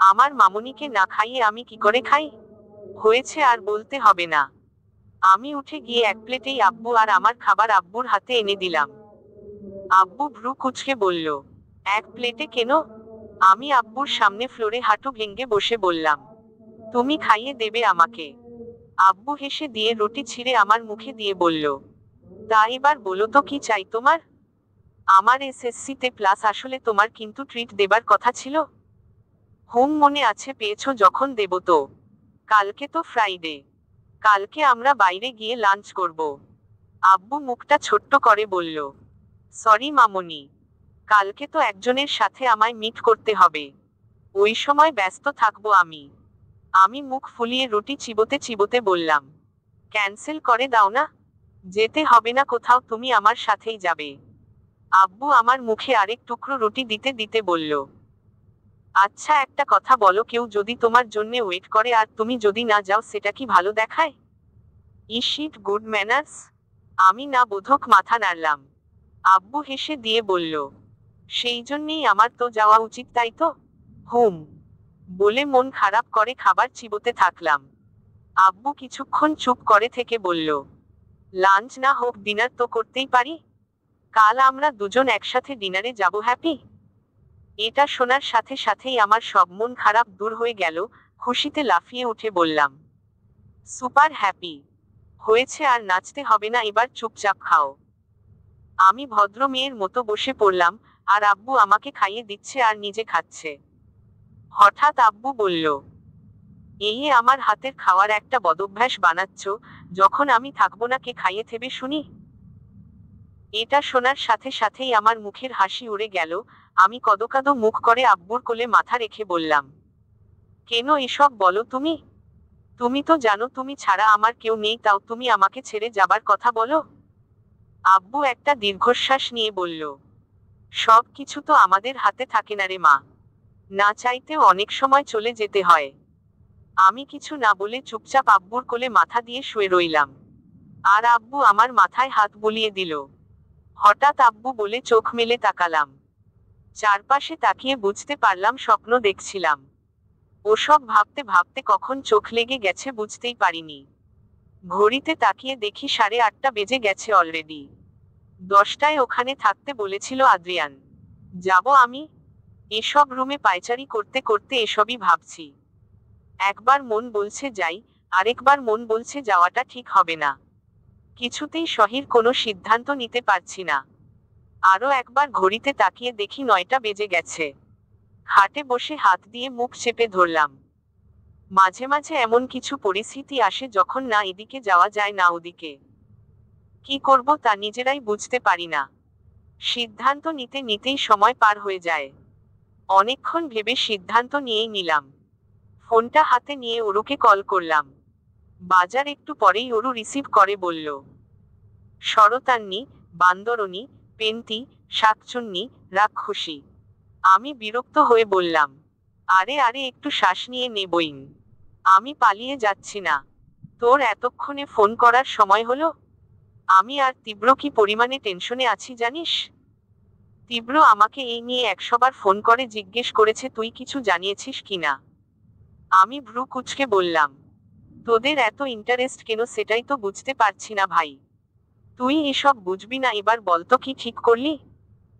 আমার মামুনিকে না খাইয়ে আমি কি করে খাই? হয়েছে, আর বলতে হবে না। আমি উঠে গিয়ে এক প্লেটেই আব্বু আর আমার খাবার আব্বুর হাতে এনে দিলাম। আব্বু ভ্রু কুঁচকে বলল, এক প্লেটে কেন? আমি আব্বুর সামনে ফ্লোরে হাঁটু ভেঙে বসে বললাম, তুমি খাইয়ে দেবে আমাকে। আব্বু হেসে দিয়ে রুটি ছিঁড়ে আমার মুখে দিয়ে বলল, তা এবার বলো তো কি চাই তোমার? আমার এসএসসিতে প্লাস আসলে তোমার কিন্তু ট্রিট দেবার কথা ছিল। মনে আছে, পেয়েছো যখন দেব তো। কালকে তো ফ্রাইডে। কালকে আমরা বাইরে গিয়ে লাঞ্চ করব। আব্বু মুখটা ছোট্ট করে বলল, সরি মামুনি, কালকে তো একজনের সাথে আমায় মিট করতে হবে। ওই সময় ব্যস্ত থাকবো আমি। আমি মুখ ফুলিয়ে রুটি চিবোতে চিবোতে বললাম, ক্যান্সেল করে দাও না। যেতে হবে না কোথাও, তুমি আমার সাথেই যাবে। আব্বু আমার মুখে আরেক টুকরো রুটি দিতে দিতে বলল, আচ্ছা একটা কথা বলো, কেউ যদি তোমার জন্যে ওয়েট করে আর তুমি যদি না যাও সেটা কি ভালো দেখায়? ইস ইট গুড ম্যানার্স? আমি না বোধক মাথা নাড়লাম। আব্বু হেসে দিয়ে বলল, সেই জন্যেই আমার তো যাওয়া উচিত, তাই তো? হুম বলে মন খারাপ করে খাবার চিবোতে থাকলাম। আব্বু কিছুক্ষণ চুপ করে থেকে বলল, লাঞ্চ না হোক ডিনার তো করতেই পারি। কাল আমরা দুজন একসাথে ডিনারে যাব, হ্যাপি? এটা শোনার সাথে সাথেই আমার সব মন খারাপ দূর হয়ে গেল। খুশিতে লাফিয়ে উঠে বললাম, সুপার হ্যাপি। হয়েছে, আর নাচতে হবে না, এবার চুপচাপ খাও। আমি ভদ্র মেয়ের মতো বসে পড়লাম, আর আব্বু আমাকে খাইয়ে দিচ্ছে আর নিজে খাচ্ছে। হঠাৎ আব্বু বলল, এই আমার হাতের খাওয়ার একটা বদভ্যাস বানাচ্ছ, যখন আমি থাকবো না কে খাইয়ে থেবে শুনি? এটা শোনার সাথে সাথেই আমার মুখের হাসি উড়ে গেল। আমি কদকাদো মুখ করে আব্বুর কোলে মাথা রেখে বললাম, কেন এসব বলো তুমি? তুমি তো জানো তুমি ছাড়া আমার কেউ নেই, তাও তুমি আমাকে ছেড়ে যাবার কথা বলো? আব্বু একটা দীর্ঘশ্বাস নিয়ে বলল, সব কিছু তো আমাদের হাতে থাকে না রে মা। না চাইতেও অনেক সময় চলে যেতে হয়। আমি কিছু না বলে চুপচাপ আব্বুর কোলে মাথা দিয়ে শুয়ে রইলাম। আর আব্বু আমার মাথায় হাত বুলিয়ে দিল। হঠাৎ আব্বু বলে চোখ মেলে তাকালাম। চারপাশে তাকিয়ে বুঝতে পারলাম স্বপ্ন দেখছিলাম। ওসব ভাবতে ভাবতে কখন চোখ লেগে গেছে বুঝতেই পারিনি। ঘড়িতে তাকিয়ে দেখি 8:30 বেজে গেছে অলরেডি। 10টায় ওখানে থাকতে বলেছিল আদ্রিয়ান। যাব আমি? এসব রুমে পায়চারি করতে করতে এসবই ভাবছি। একবার মন বলছে যাই, আরেকবার মন বলছে যাওয়াটা ঠিক হবে না। কিছুতেই সহির কোনো সিদ্ধান্ত নিতে পারছি না। আরো একবার ঘড়িতে তাকিয়ে দেখি 9টা বেজে গেছে। খাটে বসে হাত দিয়ে মুখ চেপে ধরলাম। মাঝে মাঝে এমন কিছু পরিস্থিতি আসে যখন না এদিকে যাওয়া যায় না ওদিকে। কি করব তা নিজেরাই বুঝতে পারি না। সিদ্ধান্ত নিতে নিতেই সময় পার হয়ে যায়। অনেকক্ষণ ভেবে সিদ্ধান্ত নিয়েই নিলাম। ফোনটা হাতে নিয়ে অরুকে কল করলাম। বাজার একটু পরেই অরু রিসিভ করে বলল, শরতান্নি, বান্দরনী, পেন্তি, শাকচুন্নি, রাক্ষসী। আমি বিরক্ত হয়ে বললাম, আরে আরে একটু শ্বাস নিয়ে নে বইন। আমি পালিয়ে যাচ্ছি না। তোর এতক্ষণে ফোন করার সময় হলো? আমি আর তীব্র কি পরিমাণে টেনশনে আছি জানিস? তীব্র আমাকে এই নিয়ে 100 বার ফোন করে জিজ্ঞেস করেছে তুই কিছু জানিয়েছিস কিনা। আমি ভ্রু কুঁচকে বললাম, তোদের এত ইন্টারেস্ট কেন সেটাই তো বুঝতে পারছি না ভাই। তুই এসব বুঝবি না, এবার বলতো কি ঠিক করলি?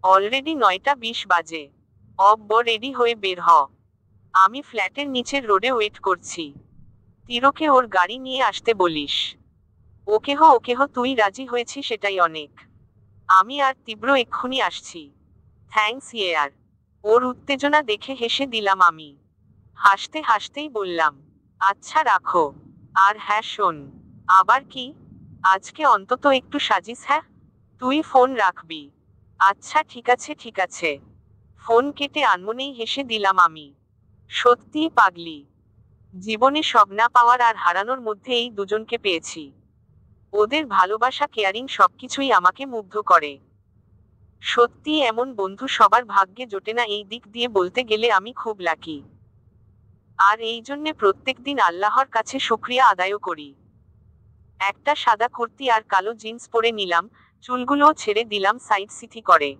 অলরেডি 9টা 20 বাজে। রেডি হয়ে বের হ। আমি ফ্ল্যাটের নিচের রোডে ওয়েট করছি। তীরকে ওর গাড়ি নিয়ে আসতে বলিস। ওকে তুই রাজি হয়েছিস সেটাই অনেক। আমি আর তীব্র এক্ষুনি আসছি। থ্যাঙ্কস ইয়ার। ওর উত্তেজনা দেখে হেসে দিলাম আমি। হাসতে হাসতেই বললাম, আচ্ছা রাখো। আর হ্যাঁ শোন। আবার কি? আজকে অন্তত একটু সাজিস। হ্যাঁ, তুই ফোন রাখবি? আচ্ছা ঠিক আছে। ফোন কেটে আনমনেই হেসে দিলাম আমি। সত্যিই পাগলি। জীবনে সব না পাওয়ার আর হারানোর মধ্যে এই দুজনকে পেয়েছি। ওদের ভালোবাসা, কেয়ারিং সবকিছুই আমাকে মুগ্ধ করে। সত্যি এমন বন্ধু সবার ভাগ্যে জোটে না, এই দিক দিয়ে বলতে গেলে আমি খুব লাকি। আর এই জন্যে প্রত্যেকদিন আল্লাহর কাছে শুকরিয়া আদায়ও করি। একটা সাদা কুর্তি আর কালো জিন্স পরে নিলাম, চুলগুলোও ছেড়ে দিলাম সাইড সিথি করে।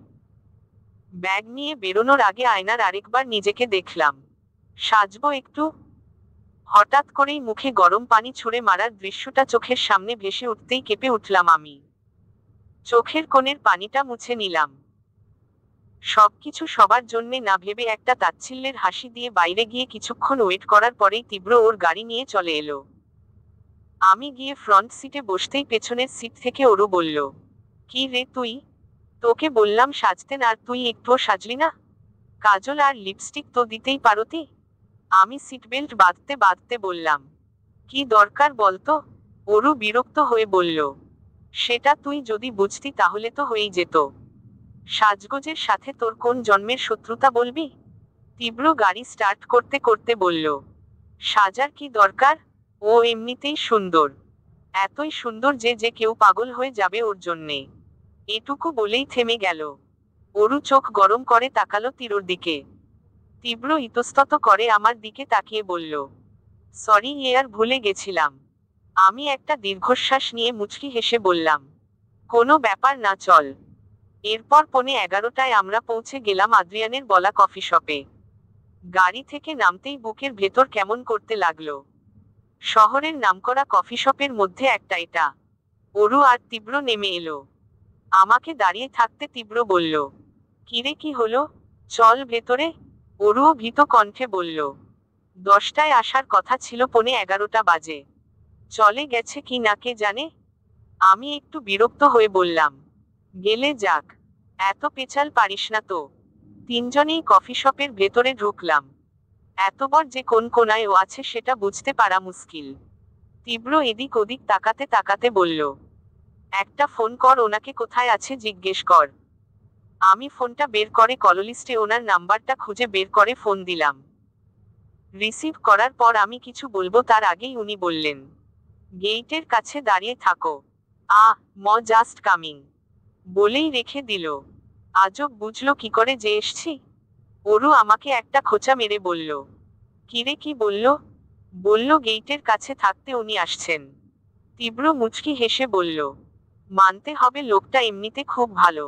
ব্যাগ নিয়ে বেরোনোর আগে আয়নার আরেকবার নিজেকে দেখলাম। সাজবো একটু। হঠাৎ করেই মুখে গরম পানি ছুঁড়ে মারার দৃশ্যটা চোখের সামনে ভেসে উঠতেই কেঁপে উঠলাম আমি। চোখের কোণের পানিটা মুছে নিলাম। সবকিছু সবার জন্যে না ভেবে একটা তাচ্ছিল্যের হাসি দিয়ে বাইরে গিয়ে কিছুক্ষণ ওয়েট করার পরেই তীব্র ওর গাড়ি নিয়ে চলে এলো। আমি গিয়ে ফ্রন্ট সিটে বসতেই পেছনের সিট থেকে ওরু বলল, কি রে তুই? তোকে বললাম সাজতে না, আর তুই একটুও সাজলি না। কাজল আর লিপস্টিক তো দিতেই পারতি। আমি সিট বেল্ট বাঁধতে বাঁধতে বললাম, কি দরকার বলতো? ওরু বিরক্ত হয়ে বলল, সেটা তুই যদি বুঝতি তাহলে তো হয়েই যেত। সাজগোজের সাথে তোর কোন জন্মের শত্রুতা বলবি? তীব্র গাড়ি স্টার্ট করতে করতে বলল, সাজার কি দরকার? ও এমনিতেই সুন্দর। এতই সুন্দর যে যে কেউ পাগল হয়ে যাবে ওর জন্যে। এটুকু বলেই থেমে গেল। অরু চোখ গরম করে তাকালো তীরর দিকে। তীব্র ইতস্তত করে আমার দিকে তাকিয়ে বলল, সরি ইয়ার, ভুলে গেছিলাম। আমি একটা দীর্ঘশ্বাস নিয়ে মুচকি হেসে বললাম, কোনো ব্যাপার না, চল। এরপর 11:15 আমরা পৌঁছে গেলাম আদ্রিয়ানের বলা কফি শপে। গাড়ি থেকে নামতেই বুকের ভেতর কেমন করতে লাগলো। শহরের নামকরা কফি শপের মধ্যে একটা এটা। অরু আর তীব্র নেমে এলো। আমাকে দাঁড়িয়ে থাকতে তীব্র বলল, কিরে কি হলো? চল ভেতরে। অরুও ভীত কণ্ঠে বলল, 10টায় আসার কথা ছিল, 11:15 বাজে। চলে গেছে কি না কে জানে। আমি একটু বিরক্ত হয়ে বললাম, গেলে যাক, এত পেঁচাল পারিস না তো। তিনজনেই কফি শপের ভেতরে ঢুকলাম। এতবার যে কোন কোনায় ও আছে সেটা বুঝতে পারা মুশকিল। তীব্র এদিক ওদিক তাকাতে তাকাতে বলল, একটা ফোন কর ওনাকে, কোথায় আছে জিজ্ঞেস কর। আমি ফোনটা বের করে কললিস্টে ওনার নাম্বারটা খুঁজে বের করে ফোন দিলাম। রিসিভ করার পর আমি কিছু বলবো তার আগেই উনি বললেন, গেইটের কাছে দাঁড়িয়ে থাকো। Just coming. বলেই রেখে দিল। আজব বুঝলো কি করে যে এসছি। অরু আমাকে একটা খোঁচা মেরে বলল, কিরে কি বলল? বলল গেইটের কাছে থাকতে উনি আসছেন। তীব্র মুচকি হেসে বলল, মানতে হবে লোকটা এমনিতে খুব ভালো।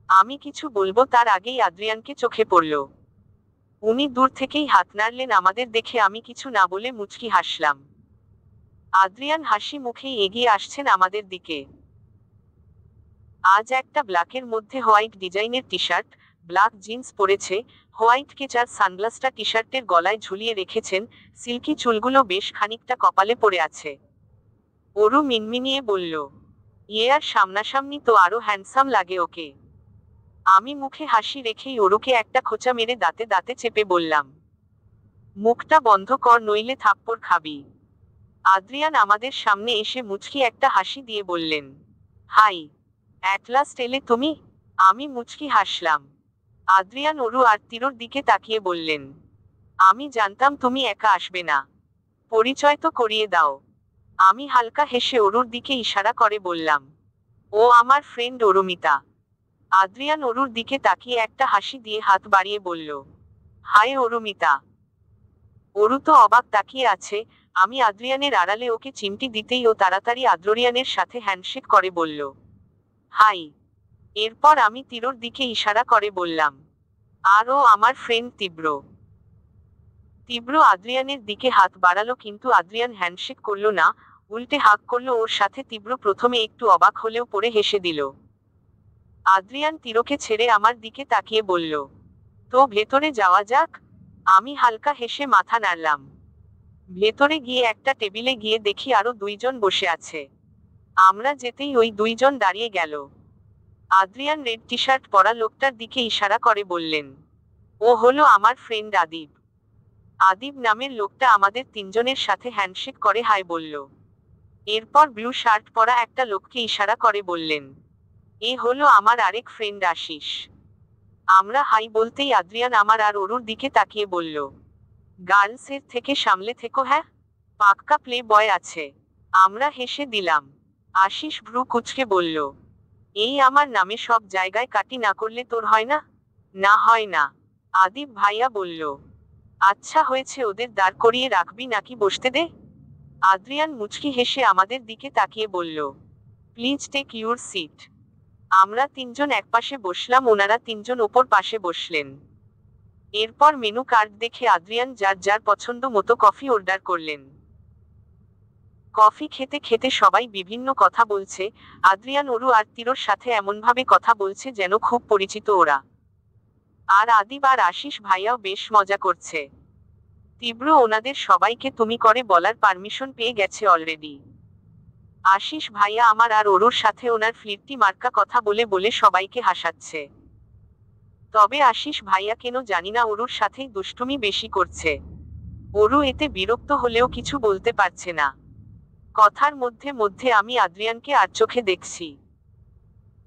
আমি কিছু বলবো তার আগেই আদ্রিয়ানকে চোখে পড়ল। উনি দূর থেকেই হাত নাড়লেন আমাদের দেখে। আমি কিছু না বলে মুচকি হাসলাম। আদ্রিয়ান হাসি মুখেই এগিয়ে আসছেন আমাদের দিকে। আজ একটা ব্ল্যাকের মধ্যে হোয়াইট ডিজাইনের টি শার্ট, ব্ল্যাক জিন্স পরেছে, হোয়াইট কেচার সানগ্লাসটা টি শার্টের গলায় ঝুলিয়ে রেখেছেন, সিল্কি চুলগুলো বেশ খানিকটা কপালে পড়ে আছে। অরু মিনমিনিয়ে বলল, আর সামনাসামনি তো আরো হ্যান্ডসাম লাগে ওকে। আমি মুখে হাসি রেখেই অরুকে একটা খোঁচা মেরে দাঁতে দাঁতে চেপে বললাম, মুখটা বন্ধ কর নইলে থাপ্পড় খাবি। আদ্রিয়ান আমাদের সামনে এসে মুচকি একটা হাসি দিয়ে বললেন, হাই, অ্যাট লাস্ট এলে তুমি। আমি মুচকি হাসলাম। আদ্রিয়ান অরু আর তিরোর দিকে তাকিয়ে বললেন, আমি জানতাম তুমি একা আসবে না। পরিচয় তো করিয়ে দাও। আমি হালকা হেসে অরুর দিকে ইশারা করে বললাম, ও আমার ফ্রেন্ড অরুমিতা। আদ্রিয়ান অরুর দিকে তাকিয়ে একটা হাসি দিয়ে হাত বাড়িয়ে বলল, হাই অরুমিতা। অরু তো অবাক তাকিয়ে আছে। আমি আদ্রিয়ানের আড়ালে ওকে চিমটি দিতেই ও তাড়াতাড়ি আদ্রিয়ানের সাথে হ্যান্ডশেক করে বলল, হাই। এরপর আমি তিরোর দিকে ইশারা করে বললাম, আর ও আমার ফ্রেন্ড তীব্র। তীব্র আদ্রিয়ানের দিকে হাত বাড়ালো কিন্তু আদ্রিয়ান হ্যান্ডশেক করল না, উল্টে হাঁক করলো ওর সাথে। তীব্র প্রথমে একটু অবাক হলেও পরে হেসে দিল। আদ্রিয়ান তিরোকে ছেড়ে আমার দিকে তাকিয়ে বলল, তো ভেতরে যাওয়া যাক। আমি হালকা হেসে মাথা নাড়লাম। ভেতরে গিয়ে একটা টেবিলে গিয়ে দেখি আরো দুইজন বসে আছে। আমরা যেতেই ওই দুইজন দাঁড়িয়ে গেল। আদ্রিয়ান রেড টি শার্ট পরা লোকটার দিকে ইশারা করে বললেন, ও হলো আমার ফ্রেন্ড আদিব। আদিব নামের লোকটা আমাদের তিনজনের সাথে হ্যান্ডশেক করে হাই বলল। এরপর ব্লু শার্ট পরা একটা লোককে ইশারা করে বললেন, এ হলো আমার আরেক ফ্রেন্ড আশিস। আমরা হাই বলতেই আদ্রিয়ান আমার আর অরুর দিকে তাকিয়ে বলল, গার্লসের থেকে সামলে থেকো, হ্যাঁ, পাক্কা প্লে বয় আছে। আমরা হেসে দিলাম। আশিস ভ্রু কুঁচকে বলল, এই আমার নামে সব জায়গায় কাটি না করলে তোর হয় না? না হয় না। আদিব ভাইয়া বলল, আচ্ছা হয়েছে, ওদের দাঁড় করিয়ে রাখবি নাকি বসতে দে? আদ্রিয়ান মুচকি হেসে আমাদের দিকে তাকিয়ে বলল, প্লিজ টেক ইউর সিট। আমরা তিনজন একপাশে বসলাম, ওনারা তিনজন ওপর পাশে বসলেন। এরপর মেনু কার্ড দেখে আদ্রিয়ান যার যার পছন্দ মতো কফি অর্ডার করলেন। কফি খেতে খেতে সবাই বিভিন্ন কথা বলছে। আদ্রিয়ান অরু আর তিরোর সাথে এমনভাবে কথা বলছে যেন খুব পরিচিত ওরা। আর আদিব আর আশিস ভাইয়াও বেশ মজা করছে। তীব্র ওনাদের সবাইকে তুমি করে বলার পারমিশন পেয়ে গেছে অলরেডি। আশিস ভাইয়া আমার আর অরুর সাথে ওনার ফ্লির্টি মার্কা কথা বলে বলে সবাইকে হাসাচ্ছে। তবে আশিস ভাইয়া কেন জানি না অরুর সাথেই দুষ্টুমি বেশি করছে। অরু এতে বিরক্ত হলেও কিছু বলতে পারছে না। কথার মধ্যে মধ্যে আমি আদ্রিয়ানকে আর চোখে দেখছি।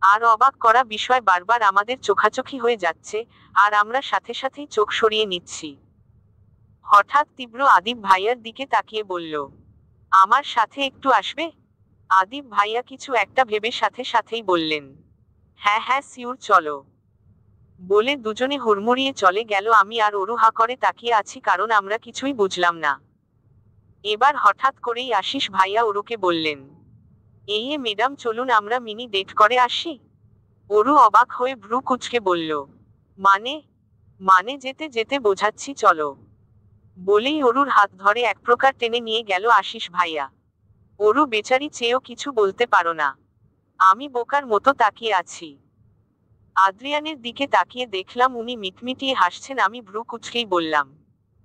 আর অবাক করা বিষয়, বারবার আমাদের চোখাচোখি হয়ে যাচ্ছে, আর আমরা সাথে সাথেই চোখ সরিয়ে নিচ্ছি। হঠাৎ তীব্র আদিব ভাইয়ার দিকে তাকিয়ে বলল, আমার সাথে একটু আসবে? আদিব ভাইয়া কিছু একটা ভেবে সাথে সাথেই বললেন, হ্যাঁ হ্যাঁ সিউর, চলো। বলে দুজনে হুড়মুড়িয়ে চলে গেল। আমি আর অরু হা করে তাকিয়ে আছি, কারণ আমরা কিছুই বুঝলাম না। এবার হঠাৎ করেই আশিস ভাইয়া অরুকে বললেন, এই ম্যাডাম চলুন আমরা মিনি ডেট করে আসি। অরু অবাক হয়ে ভ্রু কুঁচকে বলল, মানে? মানে যেতে যেতে বোঝাচ্ছি চলো। বলেই অরুর হাত ধরে এক প্রকার টেনে নিয়ে গেল আশিস ভাইয়া। অরু বেচারি চেয়েও কিছু বলতে পারো না। আমি বোকার মতো তাকিয়ে আছি। আদ্রিয়ানের দিকে তাকিয়ে দেখলাম উনি মিটমিটিয়ে হাসছেন। আমি ভ্রু কুঁচকেই বললাম,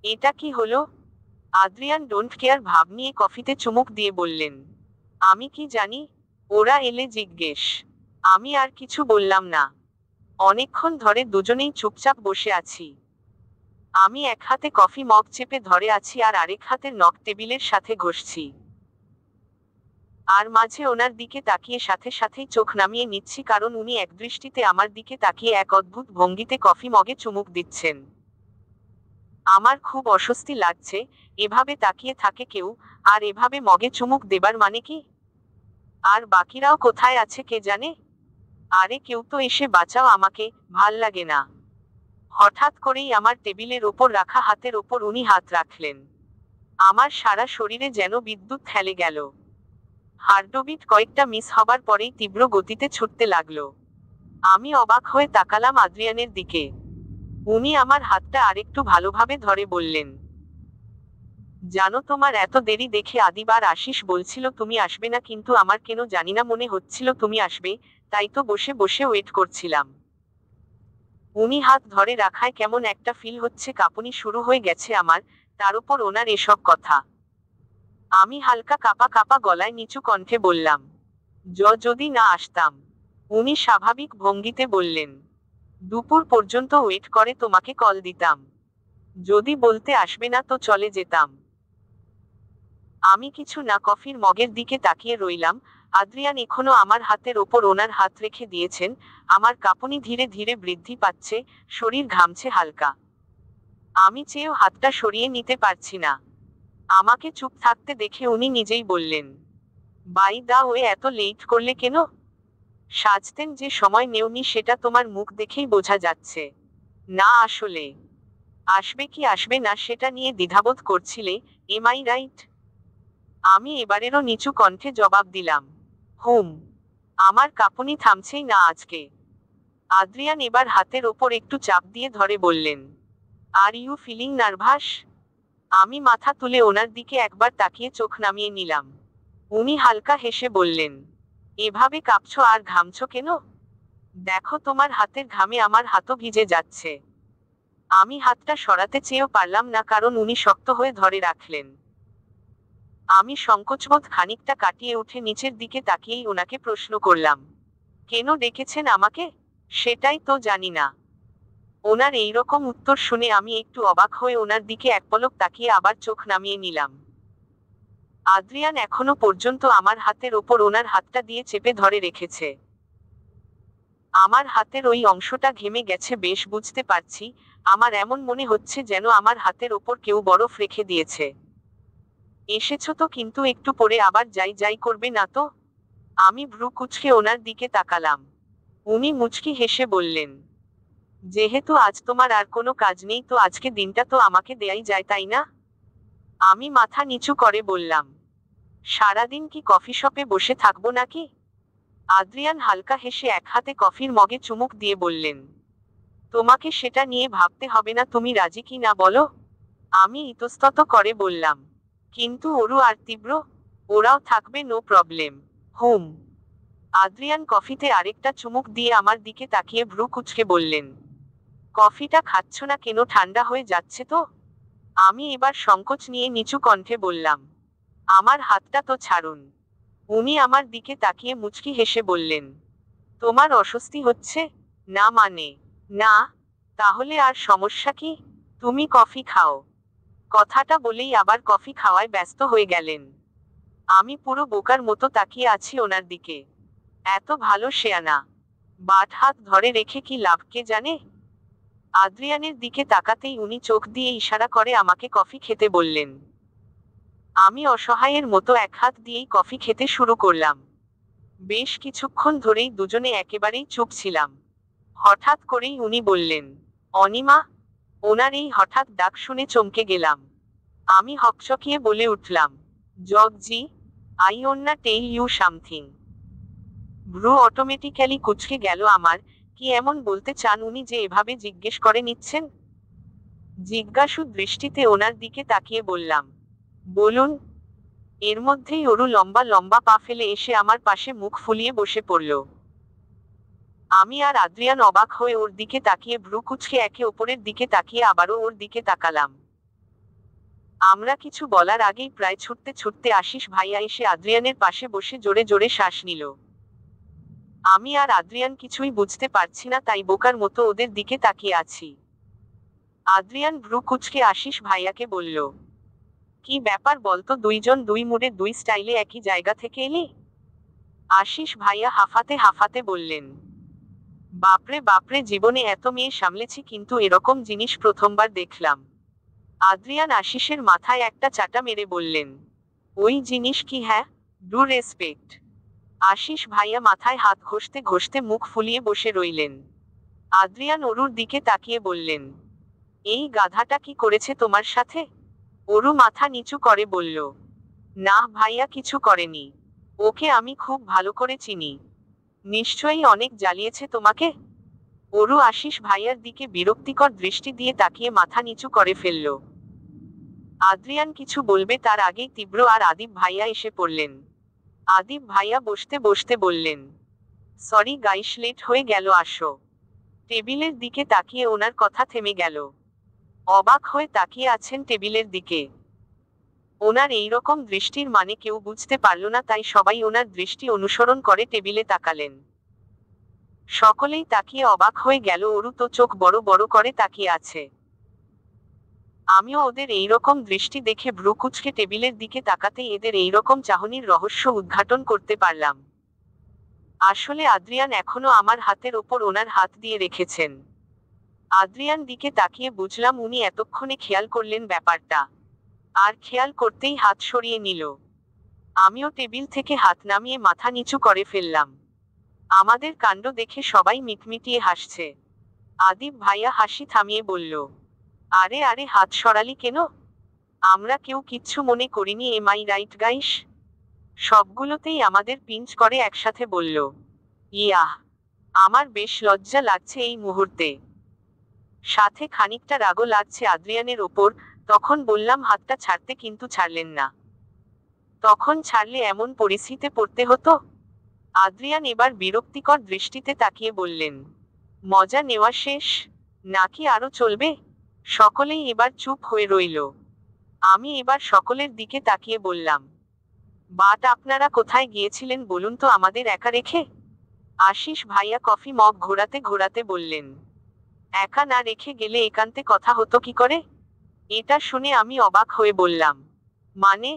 এটা কি হলো? আদ্রিয়ান ডোন্ট কেয়ার ভাব নিয়ে কফিতে চুমুক দিয়ে বললেন, আমি কি জানি, ওরা এলে জিজ্ঞেস। আমি আর কিছু বললাম না। অনেকক্ষণ ধরে দুজনেই চুপচাপ বসে আছি। আমি এক হাতে কফি মগ চেপে ধরে আছি আর আরেক হাতের নখ টেবিলের সাথে ঘষছি। আর মাঝে ওনার দিকে তাকিয়ে সাথে সাথেই চোখ নামিয়ে নিচ্ছি, কারণ উনি একদৃষ্টিতে আমার দিকে তাকিয়ে এক অদ্ভুত ভঙ্গিতে কফি মগে চুমুক দিচ্ছেন। আমার খুব অস্বস্তি লাগছে। এভাবে তাকিয়ে থাকে কেউ, আর এভাবে মগে চুমুক দেবার মানে কি? আর বাকিরাও কোথায় আছে কে জানে? আরে কেউ তো এসে বাঁচাও আমাকে, ভাল লাগে না। হঠাৎ করেই আমার টেবিলের ওপর রাখা হাতের ওপর উনি হাত রাখলেন। আমার সারা শরীরে যেন বিদ্যুৎ খেলে গেল। হার্টবিট কয়েকটা মিস হবার পরেই তীব্র গতিতে ছুটতে লাগলো। আমি অবাক হয়ে তাকালাম আদ্রিয়ানের দিকে। উনি আমার হাতটা আরেকটু ভালোভাবে ধরে বললেন, জানো তোমার এত দেরি দেখে আদিব আর আশিস বলছিল তুমি আসবে না, কিন্তু আমার কেন জানি না মনে হচ্ছিল তুমি আসবে, তাই তো বসে বসে ওয়েট করছিলাম। উনি হাত ধরে রাখায় কেমন একটা ফিল হচ্ছে, কাঁপুনি শুরু হয়ে গেছে আমার, তার উপর ওনার এসব কথা। আমি হালকা কাঁপা কাঁপা গলায় নিচু কণ্ঠে বললাম, যদি না আসতাম। উনি স্বাভাবিক ভঙ্গিতে বললেন, দুপুর পর্যন্ত ওয়েট করে তোমাকে কল দিতাম। যদি বলতে আসবে না তো চলে যেতাম। আমি কিছু না কফির মগের দিকে তাকিয়ে রইলাম। আদ্রিয়ান এখনো আমার হাতের ওপর ওনার হাত রেখে দিয়েছেন। আমার কাঁপুনি ধীরে ধীরে বৃদ্ধি পাচ্ছে, শরীর ঘামছে হালকা। আমি চেয়েও হাতটা সরিয়ে নিতে পারছি না। আমাকে চুপ থাকতে দেখে উনি নিজেই বললেন, বাই দা ওয়ে এত লেট করলে কেন? সাজতেন যে সময় নেওনি সেটা তোমার মুখ দেখেই বোঝা যাচ্ছে। না আসলে আসবে কি আসবে না সেটা নিয়ে দ্বিধাবোধ করছিলে, এম আই রাইট? আমি এবারেরও নিচু কণ্ঠে জবাব দিলাম, হুম। আমার কাঁপুনি থামছেই না আজকে। আদ্রিয়ান এবার হাতের ওপর একটু চাপ দিয়ে ধরে বললেন, আর ইউ ফিলিং নার্ভাস? আমি মাথা তুলে ওনার দিকে একবার তাকিয়ে চোখ নামিয়ে নিলাম। উনি হালকা হেসে বললেন, এভাবে কাঁপছো আর ঘামছো কেন? দেখো তোমার হাতের ঘামে আমার হাতও ভিজে যাচ্ছে। আমি হাতটা সরাতে চেয়েও পারলাম না কারণ উনি শক্ত হয়ে ধরে রাখলেন। আমি সংকোচবোধ খানিকটা কাটিয়ে উঠে নিচের দিকে তাকিয়েই ওনাকে প্রশ্ন করলাম, কেন ডেকেছেন আমাকে? সেটাই তো জানি না। ওনার এইরকম উত্তর শুনে আমি একটু অবাক হয়ে ওনার দিকে এক পলক তাকিয়ে আবার চোখ নামিয়ে নিলাম। আদ্রিয়ান এখনো পর্যন্ত আমার হাতের ওপর ওনার হাতটা দিয়ে চেপে ধরে রেখেছে। আমার হাতের ওই অংশটা ঘেমে গেছে বেশ বুঝতে পারছি। আমার এমন মনে হচ্ছে যেন আমার হাতের ওপর কেউ বরফ রেখে দিয়েছে। এসেছো তো, কিন্তু একটু পরে আবার যাই যাই করবে না তো? আমি ভ্রু কুঁচকে ওনার দিকে তাকালাম। উনি মুচকি হেসে বললেন, যেহেতু আজ তোমার আর কোনো কাজ নেই তো আজকে দিনটা তো আমাকে দেয়াই যায় তাই না? আমি মাথা নিচু করে বললাম, সারাদিন কি কফি শপে বসে থাকবো নাকি? আদ্রিয়ান হালকা হেসে এক হাতে কফির মগে চুমুক দিয়ে বললেন, তোমাকে সেটা নিয়ে ভাবতে হবে না, তুমি রাজি কি না বলো? আমি ইতস্তত করে বললাম, কিন্তু অরু আর তীব্র? ওরাও থাকবে, নো প্রবলেম। হুম। আদ্রিয়ান কফিতে আরেকটা চুমুক দিয়ে আমার দিকে তাকিয়ে ভ্রু কুঁচকে বললেন, কফিটা খাচ্ছ না কেন, ঠান্ডা হয়ে যাচ্ছে তো? আমি এবার সংকোচ নিয়ে নিচু কণ্ঠে বললাম, আমার হাতটা তো ছাড়ুন। উনি আমার দিকে তাকিয়ে মুচকি হেসে বললেন, তোমার অস্বস্তি হচ্ছে? না মানে? না। তাহলে আর সমস্যা কি? তুমি কফি খাও। কথাটা বলেই আবার কফি খাওয়ায় ব্যস্ত হয়ে গেলেন। আমি পুরো বোকার মতো তাকিয়ে আছি ওনার দিকে। এত ভালো শেয়ানা বাট হাত ধরে রেখে কি লাভ কে জানে? আদ্রিয়ানের দিকে তাকাতেই উনি চোখ দিয়ে ইশারা করে আমাকে কফি খেতে বললেন। আমি অসহায়ের মতো এক হাত দিয়েই কফি খেতে শুরু করলাম। বেশ কিছুক্ষণ ধরেই দুজনে একেবারেই চুপ ছিলাম। হঠাৎ করেই উনি বললেন, অনিমা। ওনার এই হঠাৎ ডাক শুনে চমকে গেলাম। আমি হকচকিয়ে বলে উঠলাম, জগজি, আই ওন্না টেল ইউ সামথিং। ভ্রু অটোমেটিক্যালি কুঁচকে গেল আমার। কি এমন বলতে চান উনি যে এভাবে জিজ্ঞেস করে নিচ্ছেন? জিজ্ঞাসু দৃষ্টিতে ওনার দিকে তাকিয়ে বললাম, বলুন। এর মধ্যেই অরু লম্বা লম্বা পা ফেলে এসে আমার পাশে মুখ ফুলিয়ে বসে পড়ল। আমি আর আদ্রিয়ান অবাক হয়ে ওর দিকে তাকিয়ে ভ্রু কুঁচকে একে অপরের দিকে তাকিয়ে আবারও ওর দিকে তাকালাম। আমরা কিছু বলার আগেই প্রায় ছুটতে ছুটতে আশিস ভাইয়া এসে আদ্রিয়ানের পাশে বসে জোরে জোরে শ্বাস নিল। আমি আর আদ্রিয়ান কিছুই বুঝতে পারছি না, তাই বোকার মতো ওদের দিকে তাকিয়ে আছি। আদ্রিয়ান ভ্রু কুঁচকে আশিস ভাইয়াকে বলল, কি ব্যাপার বলতো, দুইজন দুই মুডে দুই স্টাইলে একই জায়গা থেকে এলি? আশিস ভাইয়া হাফাতে হাফাতে বললেন, বাপরে বাপরে, জীবনে এত মেয়ে সামলেছি কিন্তু এরকম জিনিস প্রথমবার দেখলাম। আদ্রিয়ান আশিসের মাথায় একটা চাটা মেরে বললেন, ওই জিনিস কি? হ্যাঁ, ডু রেসপেক্ট। আশিস ভাইয়া মাথায় হাত ঘষতে ঘষতে মুখ ফুলিয়ে বসে রইলেন। আদ্রিয়ান অরুর দিকে তাকিয়ে বললেন, এই গাধাটা কি করেছে তোমার সাথে? অরু মাথা নিচু করে বলল, না ভাইয়া, কিছু করেনি। ওকে আমি খুব ভালো করে চিনি। নিশ্চয়ই অনেক জ্বালিয়েছে তোমাকে। অরু আশিস ভাইয়ার দিকে বিরক্তিকর দৃষ্টি দিয়ে তাকিয়ে মাথা নিচু করে ফেলল। আদ্রিয়ান কিছু বলবে তার আগেই তীব্র আর আদিব ভাইয়া এসে পড়লেন। আদিব ভাইয়া বসতে বসতে বললেন, সরি গাইস, লেট হয়ে গেল, আসো। টেবিলের দিকে তাকিয়ে ওনার কথা থেমে গেল। অবাক হয়ে তাকিয়ে আছেন টেবিলের দিকে। ওনার এইরকম দৃষ্টির মানে কেউ বুঝতে পারল না, তাই সবাই ওনার দৃষ্টি অনুসরণ করে টেবিলে তাকালেন। সকলেই তাকিয়ে অবাক হয়ে গেল, অরু তো চোখ বড় বড় করে তাকিয়ে আছে। আমিও ওদের এইরকম দৃষ্টি দেখে ভ্রু কুঁচকে টেবিলের দিকে তাকাতেই এদের এইরকম চাহনির রহস্য উদ্ঘাটন করতে পারলাম। আসলে আদ্রিয়ান এখনো আমার হাতের ওপর ওনার হাত দিয়ে রেখেছেন। আদ্রিয়ান দিকে তাকিয়ে বুঝলাম উনি এতক্ষণে খেয়াল করলেন ব্যাপারটা, আর খেয়াল করতেই হাত সরিয়ে নিল। আমিও টেবিল থেকে হাত নামিয়ে মাথা নিচু করে ফেললাম। আমাদের কাণ্ড দেখে সবাই মিটমিটিয়ে হাসছে। আদিব ভাইয়া হাসি থামিয়ে বলল, আরে আরে হাত সরালি কেন? আমরা কেউ কিচ্ছু মনে করিনি, এম আই রাইট গাইস? সবগুলোতেই আমাদের পিঞ্চ করে একসাথে বলল, ইয়াহ। আমার বেশ লজ্জা লাগছে এই মুহূর্তে, সাথে খানিকটা রাগও লাগছে আদ্রিয়ানের ওপর। তখন বললাম হাতটা ছাড়তে, কিন্তু ছাড়লেন না। তখন ছাড়লে এমন পরিস্থিতিতে পড়তে হতো। আদ্রিয়ান এবার বিরক্তিকর দৃষ্টিতে তাকিয়ে বললেন, মজা নেওয়া শেষ নাকি আরো চলবে? সকলেই এবার চুপ হয়ে রইল। আমি এবার সকলের দিকে তাকিয়ে বললাম, বাট আপনারা কোথায় গিয়েছিলেন বলুন তো আমাদের একা রেখে? আশিস ভাইয়া কফি মগ ঘোরাতে ঘোরাতে বললেন, একা না রেখে গেলে একান্তে কথা হতো কি করে? এটা শুনে আমি অবাক হয়ে বললাম, মানে?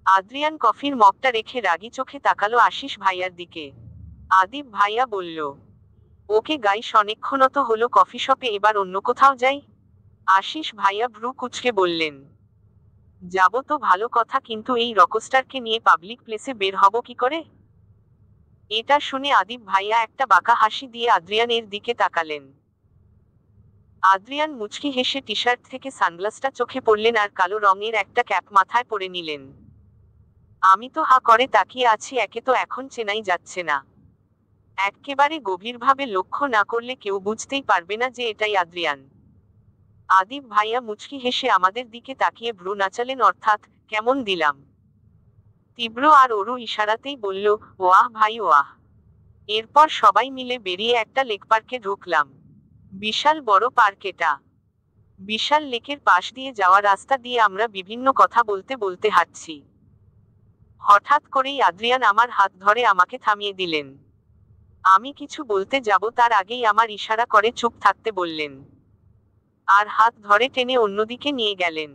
আদ্রিয়ান কফির মগটা রেখে রাগী চোখে তাকালো আশিস ভাইয়ার দিকে। আদিব ভাইয়া বলল, ওকে গাইস, অনেকক্ষণত হলো কফি শপে, এবার অন্য কোথাও যাই। আশিস ভাইয়া ভ্রু কুঁচকে বললেন, যাব তো ভালো কথা, কিন্তু এই রকস্টারকে নিয়ে পাবলিক প্লেসে বের হব কি করে? এটা শুনে আদিব ভাইয়া একটা বাঁকা হাসি দিয়ে আদ্রিয়ানের দিকে তাকালেন। আদ্রিয়ান মুচকি হেসে টি শার্ট থেকে সানগ্লাসটা চোখে পড়লেন আর কালো রঙের একটা ক্যাপ মাথায় পরে নিলেন। আমি তো হা করে তাকিয়ে আছি, একে তো এখন চেনাই যাচ্ছে না। একেবারে গভীরভাবে লক্ষ্য না করলে কেউ বুঝতেই পারবে না যে এটাই আদ্রিয়ান। আদিব ভাইয়া মুচকি হেসে আমাদের দিকে তাকিয়ে ভ্রু নাচালেন, অর্থাৎ কেমন দিলাম। তীব্র আর ওরু ইশারাতেই বলল, ওয়াহ ভাই ওয়াহ। এরপর সবাই মিলে বেরিয়ে একটা লেক পার্কে ঢুকলাম। বিশাল বড় পার্ক এটা। বিশাল লেকের পাশ দিয়ে যাওয়া রাস্তা দিয়ে আমরা বিভিন্ন কথা বলতে বলতে হাঁটছি। হঠাৎ করেই আদ্রিয়ান আমার হাত ধরে আমাকে থামিয়ে দিলেন। আমি কিছু বলতে যাব তার আগেই আমার ইশারা করে চুপ থাকতে বললেন, আর হাত ধরে টেনে অন্যদিকে নিয়ে গেলেন।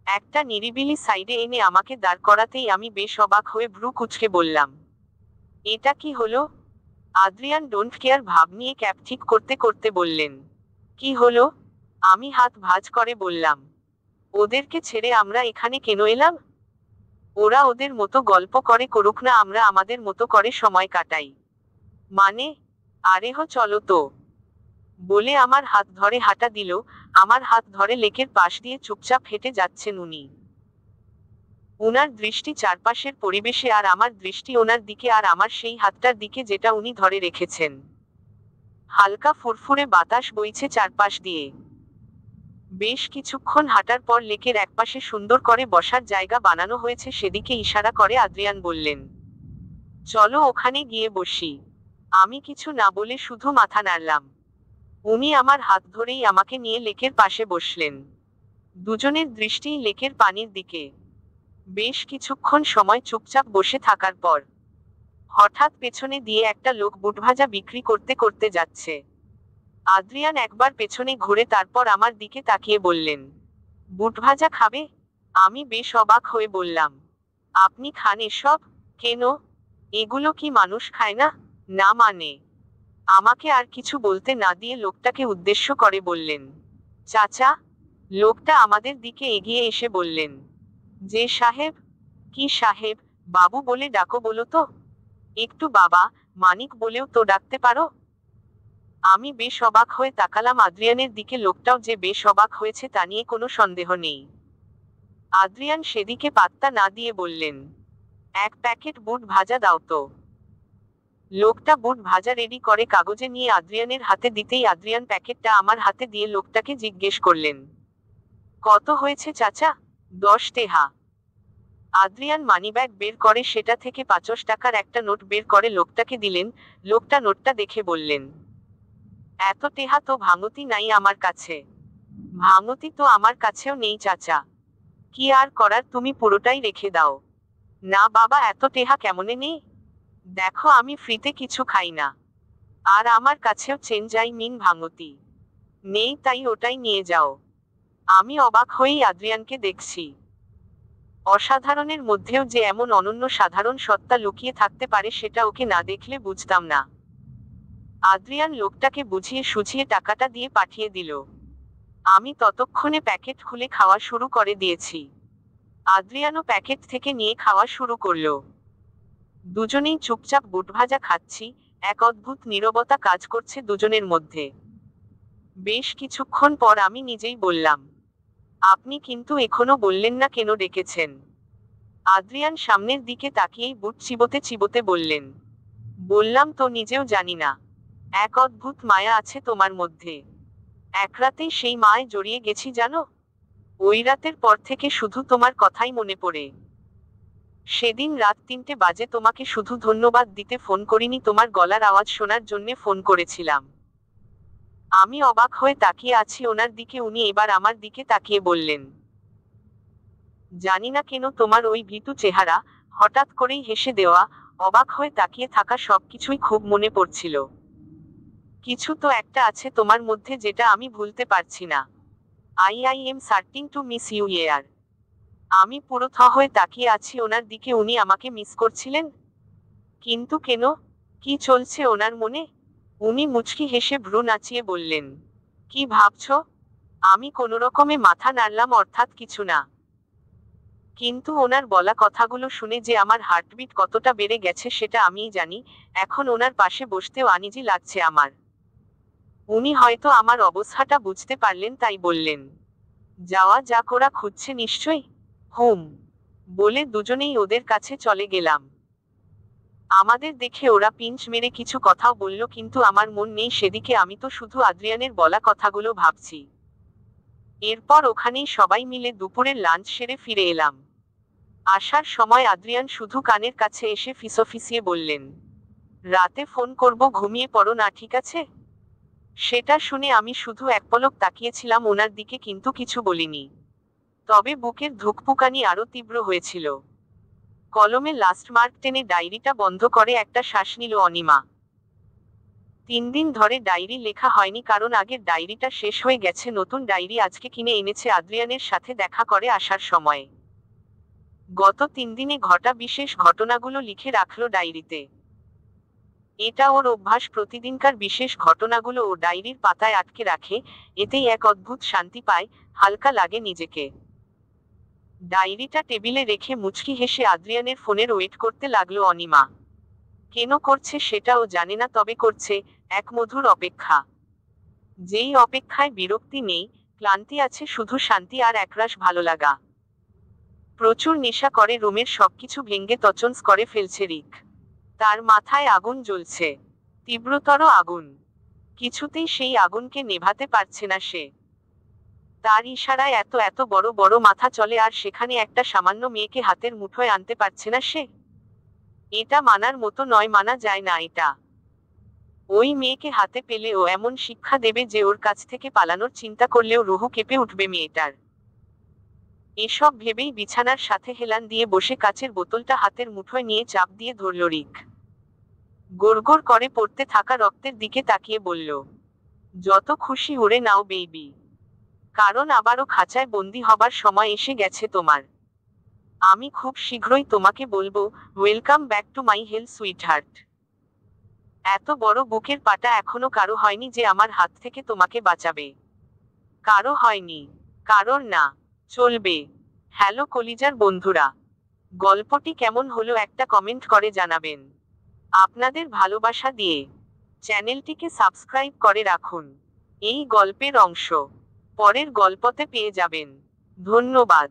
একটা নিরিবিলি সাইডে এনে আমাকে দাঁড় করাতেই আমি বেশ অবাক হয়ে ভ্রু কুঁচকে বললাম, এটা কি হলো? আদ্রিয়ান ডোন্ট কেয়ার ভাব নিয়ে ক্যাপ ঠিক করতে করতে বললেন, কি হলো? আমি হাত ভাঁজ করে বললাম, ওদেরকে ছেড়ে আমরা এখানে কেন এলাম? ওরা ওদের মতো গল্প করে করুক না, আমরা আমাদের মতো করে সময় কাটাই। মানে? আরে হো চলো তো, বলে আমার হাত ধরে হাঁটা দিল। আমার হাত ধরে লেকের পাশ দিয়ে চুপচাপ হেঁটে যাচ্ছেন উনি। উনার দৃষ্টি চারপাশের পরিবেশে, আর আমার দৃষ্টি ওনার দিকে, আর আমার সেই হাতটার দিকে যেটা উনি ধরে রেখেছেন। হালকা ফুরফুরে বাতাস বইছে চারপাশ দিয়ে। বেশ কিছুক্ষণ হাঁটার পর লেকের একপাশে সুন্দর করে বসার জায়গা বানানো হয়েছে, সেদিকে ইশারা করে আদ্রিয়ান বললেন, চলো ওখানে গিয়ে বসি। আমি কিছু না বলে শুধু মাথা নাড়লাম। উনি আমার হাত ধরেই আমাকে নিয়ে লেকের পাশে বসলেন। দুজনের দৃষ্টিই লেকের পানির দিকে। বেশ কিছুক্ষণ সময় চুপচাপ বসে থাকার পর হঠাৎ পেছনে দিয়ে একটা লোক বুটভাজা বিক্রি করতে করতে যাচ্ছে। আদ্রিয়ান একবার পেছনে ঘুরে তারপর আমার দিকে তাকিয়ে বললেন, বুটভাজা খাবে? আমি বেশ অবাক হয়ে বললাম, আপনি খান এসব? কেন? এগুলো কি মানুষ খায় না? না মানে? আমাকে আর কিছু বলতে না দিয়ে লোকটাকে উদ্দেশ্য করে বললেন, চাচা। লোকটা আমাদের দিকে এগিয়ে এসে বললেন, যে সাহেব? কি সাহেব? বাবু বলে ডাকো বলো তো। একটু বাবা, মানিক বলেও তো ডাকতে পারো। আমি বেশ অবাক হয়ে তাকালাম আদ্রিয়ানের দিকে। লোকটাও যে বেশ অবাক হয়েছে তা নিয়ে কোনো সন্দেহ নেই। আদ্রিয়ান সেদিকে পাত্তা না দিয়ে বললেন, এক প্যাকেট বুট ভাজা দাও তো। লোকটা বুট ভাজা রেডি করে কাগজে নিয়ে আদ্রিয়ানের হাতে দিতেই আদ্রিয়ান প্যাকেটটা আমার হাতে দিয়ে লোকটাকে জিজ্ঞেস করলেন, কত হয়েছে চাচা? 10 টেহা। আদ্রিয়ান মানিব্যাগ বের করে সেটা থেকে 50 টাকার একটা নোট বের করে লোকটাকে দিলেন। লোকটা নোটটা দেখে বললেন, এত টেহা তো ভাঙতি নাই আমার কাছে। ভাঙতি তো আমার কাছেও নেই চাচা। কি আর করার, তুমি পুরোটাই রেখে দাও। না বাবা, এত টেহা কেমনে নেই? দেখো আমি ফ্রিতে কিছু খাই না। আর আমার কাছেও চেঞ্জ, আই মিন ভাঙতি নেই, তাই ওটাই নিয়ে যাও। আমি অবাক হয়েই আদ্রিয়ানকে দেখছি। অসাধারণের মধ্যেও যে এমন অনন্য সাধারণ সত্তা লুকিয়ে থাকতে পারে সেটা ওকে না দেখলে বুঝতাম না। আদ্রিয়ান লোকটাকে বুঝিয়ে সুঝিয়ে টাকাটা দিয়ে পাঠিয়ে দিল। আমি ততক্ষণে প্যাকেট খুলে খাওয়া শুরু করে দিয়েছি। আদ্রিয়ানও প্যাকেট থেকে নিয়ে খাওয়া শুরু করলো। দুজনেই চুপচাপ বুটভাজা খাচ্ছি, এক অদ্ভুত নীরবতা কাজ করছে দুজনের মধ্যে। বেশ কিছুক্ষণ পর আমি নিজেই বললাম, আপনি কিন্তু এখনো বললেন না কেন ডেকেছেন? আদ্রিয়ান সামনের দিকে তাকিয়েই বুট চিবোতে চিবোতে বললেন, বললাম তো নিজেও জানি না। এক অদ্ভুত মায়া আছে তোমার মধ্যে। এক রাতেই সেই মায় জড়িয়ে গেছি জানো। ওই রাতের পর থেকে শুধু তোমার কথাই মনে পড়ে। সেদিন রাত 3টে বাজে তোমাকে শুধু ধন্যবাদ দিতে ফোন করিনি, তোমার গলার আওয়াজ শোনার জন্যে ফোন করেছিলাম। আমি অবাক হয়ে তাকিয়ে আছি ওনার দিকে, উনি এবার আমার দিকে তাকিয়ে বললেন, জানি না কেন তোমার ওই ভীতু চেহারা, হঠাৎ করেই হেসে দেওয়া, অবাক হয়ে তাকিয়ে থাকা সবকিছুই খুব মনে পড়ছিল। কিছু তো একটা আছে তোমার মধ্যে যেটা আমি ভুলতে পারছি না। I am starting to miss you ইয়ার। আমি পুরো থ হয়ে তাকিয়ে আছি ওনার দিকে, উনি আমাকে মিস করছিলেন? কিন্তু কেন? কি চলছে ওনার মনে? উনি মুচকি হেসে ভ্রু নাচিয়ে বললেন, কি ভাবছো? আমি কোনোরকমে মাথা নাড়লাম, অর্থাৎ কিছু না। কিন্তু ওনার বলা কথাগুলো শুনে যে আমার হার্টবিট কতটা বেড়ে গেছে সেটা আমিই জানি। এখন ওনার পাশে বসতেও আনিজি লাগছে আমার। উনি হয়তো আমার অবস্থাটা বুঝতে পারলেন, তাই বললেন, যাওয়া যাক, ওরা খুঁজছে নিশ্চয়ই। হুম বলে দুজনেই ওদের কাছে চলে গেলাম। আমাদের দেখে ওরা পিঞ্চ মেরে কিছু কথাও বলল, কিন্তু আমার মন নেই সেদিকে, আমি তো শুধু আদ্রিয়ানের বলা কথাগুলো ভাবছি। এরপর ওখানেই সবাই মিলে দুপুরের লাঞ্চ সেরে ফিরে এলাম। আসার সময় আদ্রিয়ান শুধু কানের কাছে এসে ফিসফিসিয়ে বললেন, রাতে ফোন করব, ঘুমিয়ে পড়ো না, ঠিক আছে? সেটা শুনে আমি শুধু এক পলক তাকিয়েছিলাম ওনার দিকে, কিন্তু কিছু বলিনি। তবে বুকের ধুকপুকানি আরো তীব্র হয়েছিল। কলমে লাস্ট মার্ক টেনে ডায়েরিটা বন্ধ করে একটা শ্বাস নিল অনিমা। 3 দিন ধরে ডায়েরি লেখা হয়নি, কারণ আগের ডায়েরিটা শেষ হয়ে গেছে। নতুন ডায়েরি আজকে কিনে এনেছে আদ্রিয়ানের সাথে দেখা করে আসার সময়। গত 3 দিনে ঘটা বিশেষ ঘটনাগুলো লিখে রাখলো ডায়েরিতে। এটা ওর অভ্যাস, প্রতিদিনকার বিশেষ ঘটনাগুলো ও ডায়েরির পাতায় আটকে রাখে। এতেই এক অদ্ভুত শান্তি পায়, হালকা লাগে নিজেকে। ডায়েরিটা টেবিলে রেখে মুচকি হেসে আদ্রিয়ানের ফোনের ওয়েট করতে লাগলো অনিমা। কেন করছে সেটাও জানে না, তবে করছে এক মধুর অপেক্ষা। যেই অপেক্ষায় বিরক্তি নেই, ক্লান্তি আছে, শুধু শান্তি আর একরাশ ভালো লাগা। প্রচুর নেশা করে, রুমের সবকিছু ভেঙে তছনছ করে ফেলছে রিক। তার মাথায় আগুন জ্বলছে, তীব্রতর আগুন। কিছুতেই সেই আগুনকে নেভাতে পারছে না সে। তার ইশারায় এত এত বড় বড় মাথা চলে, আর সেখানে একটা সামান্য মেয়েকে হাতের মুঠোয় আনতে পারছে না সে। এটা মানার মতো নয়, মানা যায় না এটা। ওই মেয়েকে হাতে পেলে ও এমন শিক্ষা দেবে যে ওর কাছ থেকে পালানোর চিন্তা করলেও রুহু কেঁপে উঠবে মেয়েটার। এসব ভেবেই বিছানার সাথে হেলান দিয়ে বসে কাচের বোতলটা হাতের মুঠোয় নিয়ে চাপ দিয়ে ধরল রিক। গোড়গোড় করে পড়তে থাকা রক্তের দিকে তাকিয়ে বলল, যত খুশি উড়ে নাও বেবি, কারণ আবারও খাঁচায় বন্দি হবার সময় এসে গেছে তোমার। আমি খুব শীঘ্রই তোমাকে বলবো, welcome back to my hell sweetheart. এত বড় বুকের পাটা এখনো কারো হয়নি যে আমার হাত থেকে তোমাকে বাঁচাবে। কারো হয়নি, কারোর না। চলবে। হ্যালো কলিজার বন্ধুরা, গল্পটি কেমন হলো একটা কমেন্ট করে জানাবেন। আপনাদের ভালোবাসা দিয়ে চ্যানেলটিকে সাবস্ক্রাইব করে রাখুন। এই গল্পের অংশ পরের গল্পতে পেয়ে যাবেন। ধন্যবাদ।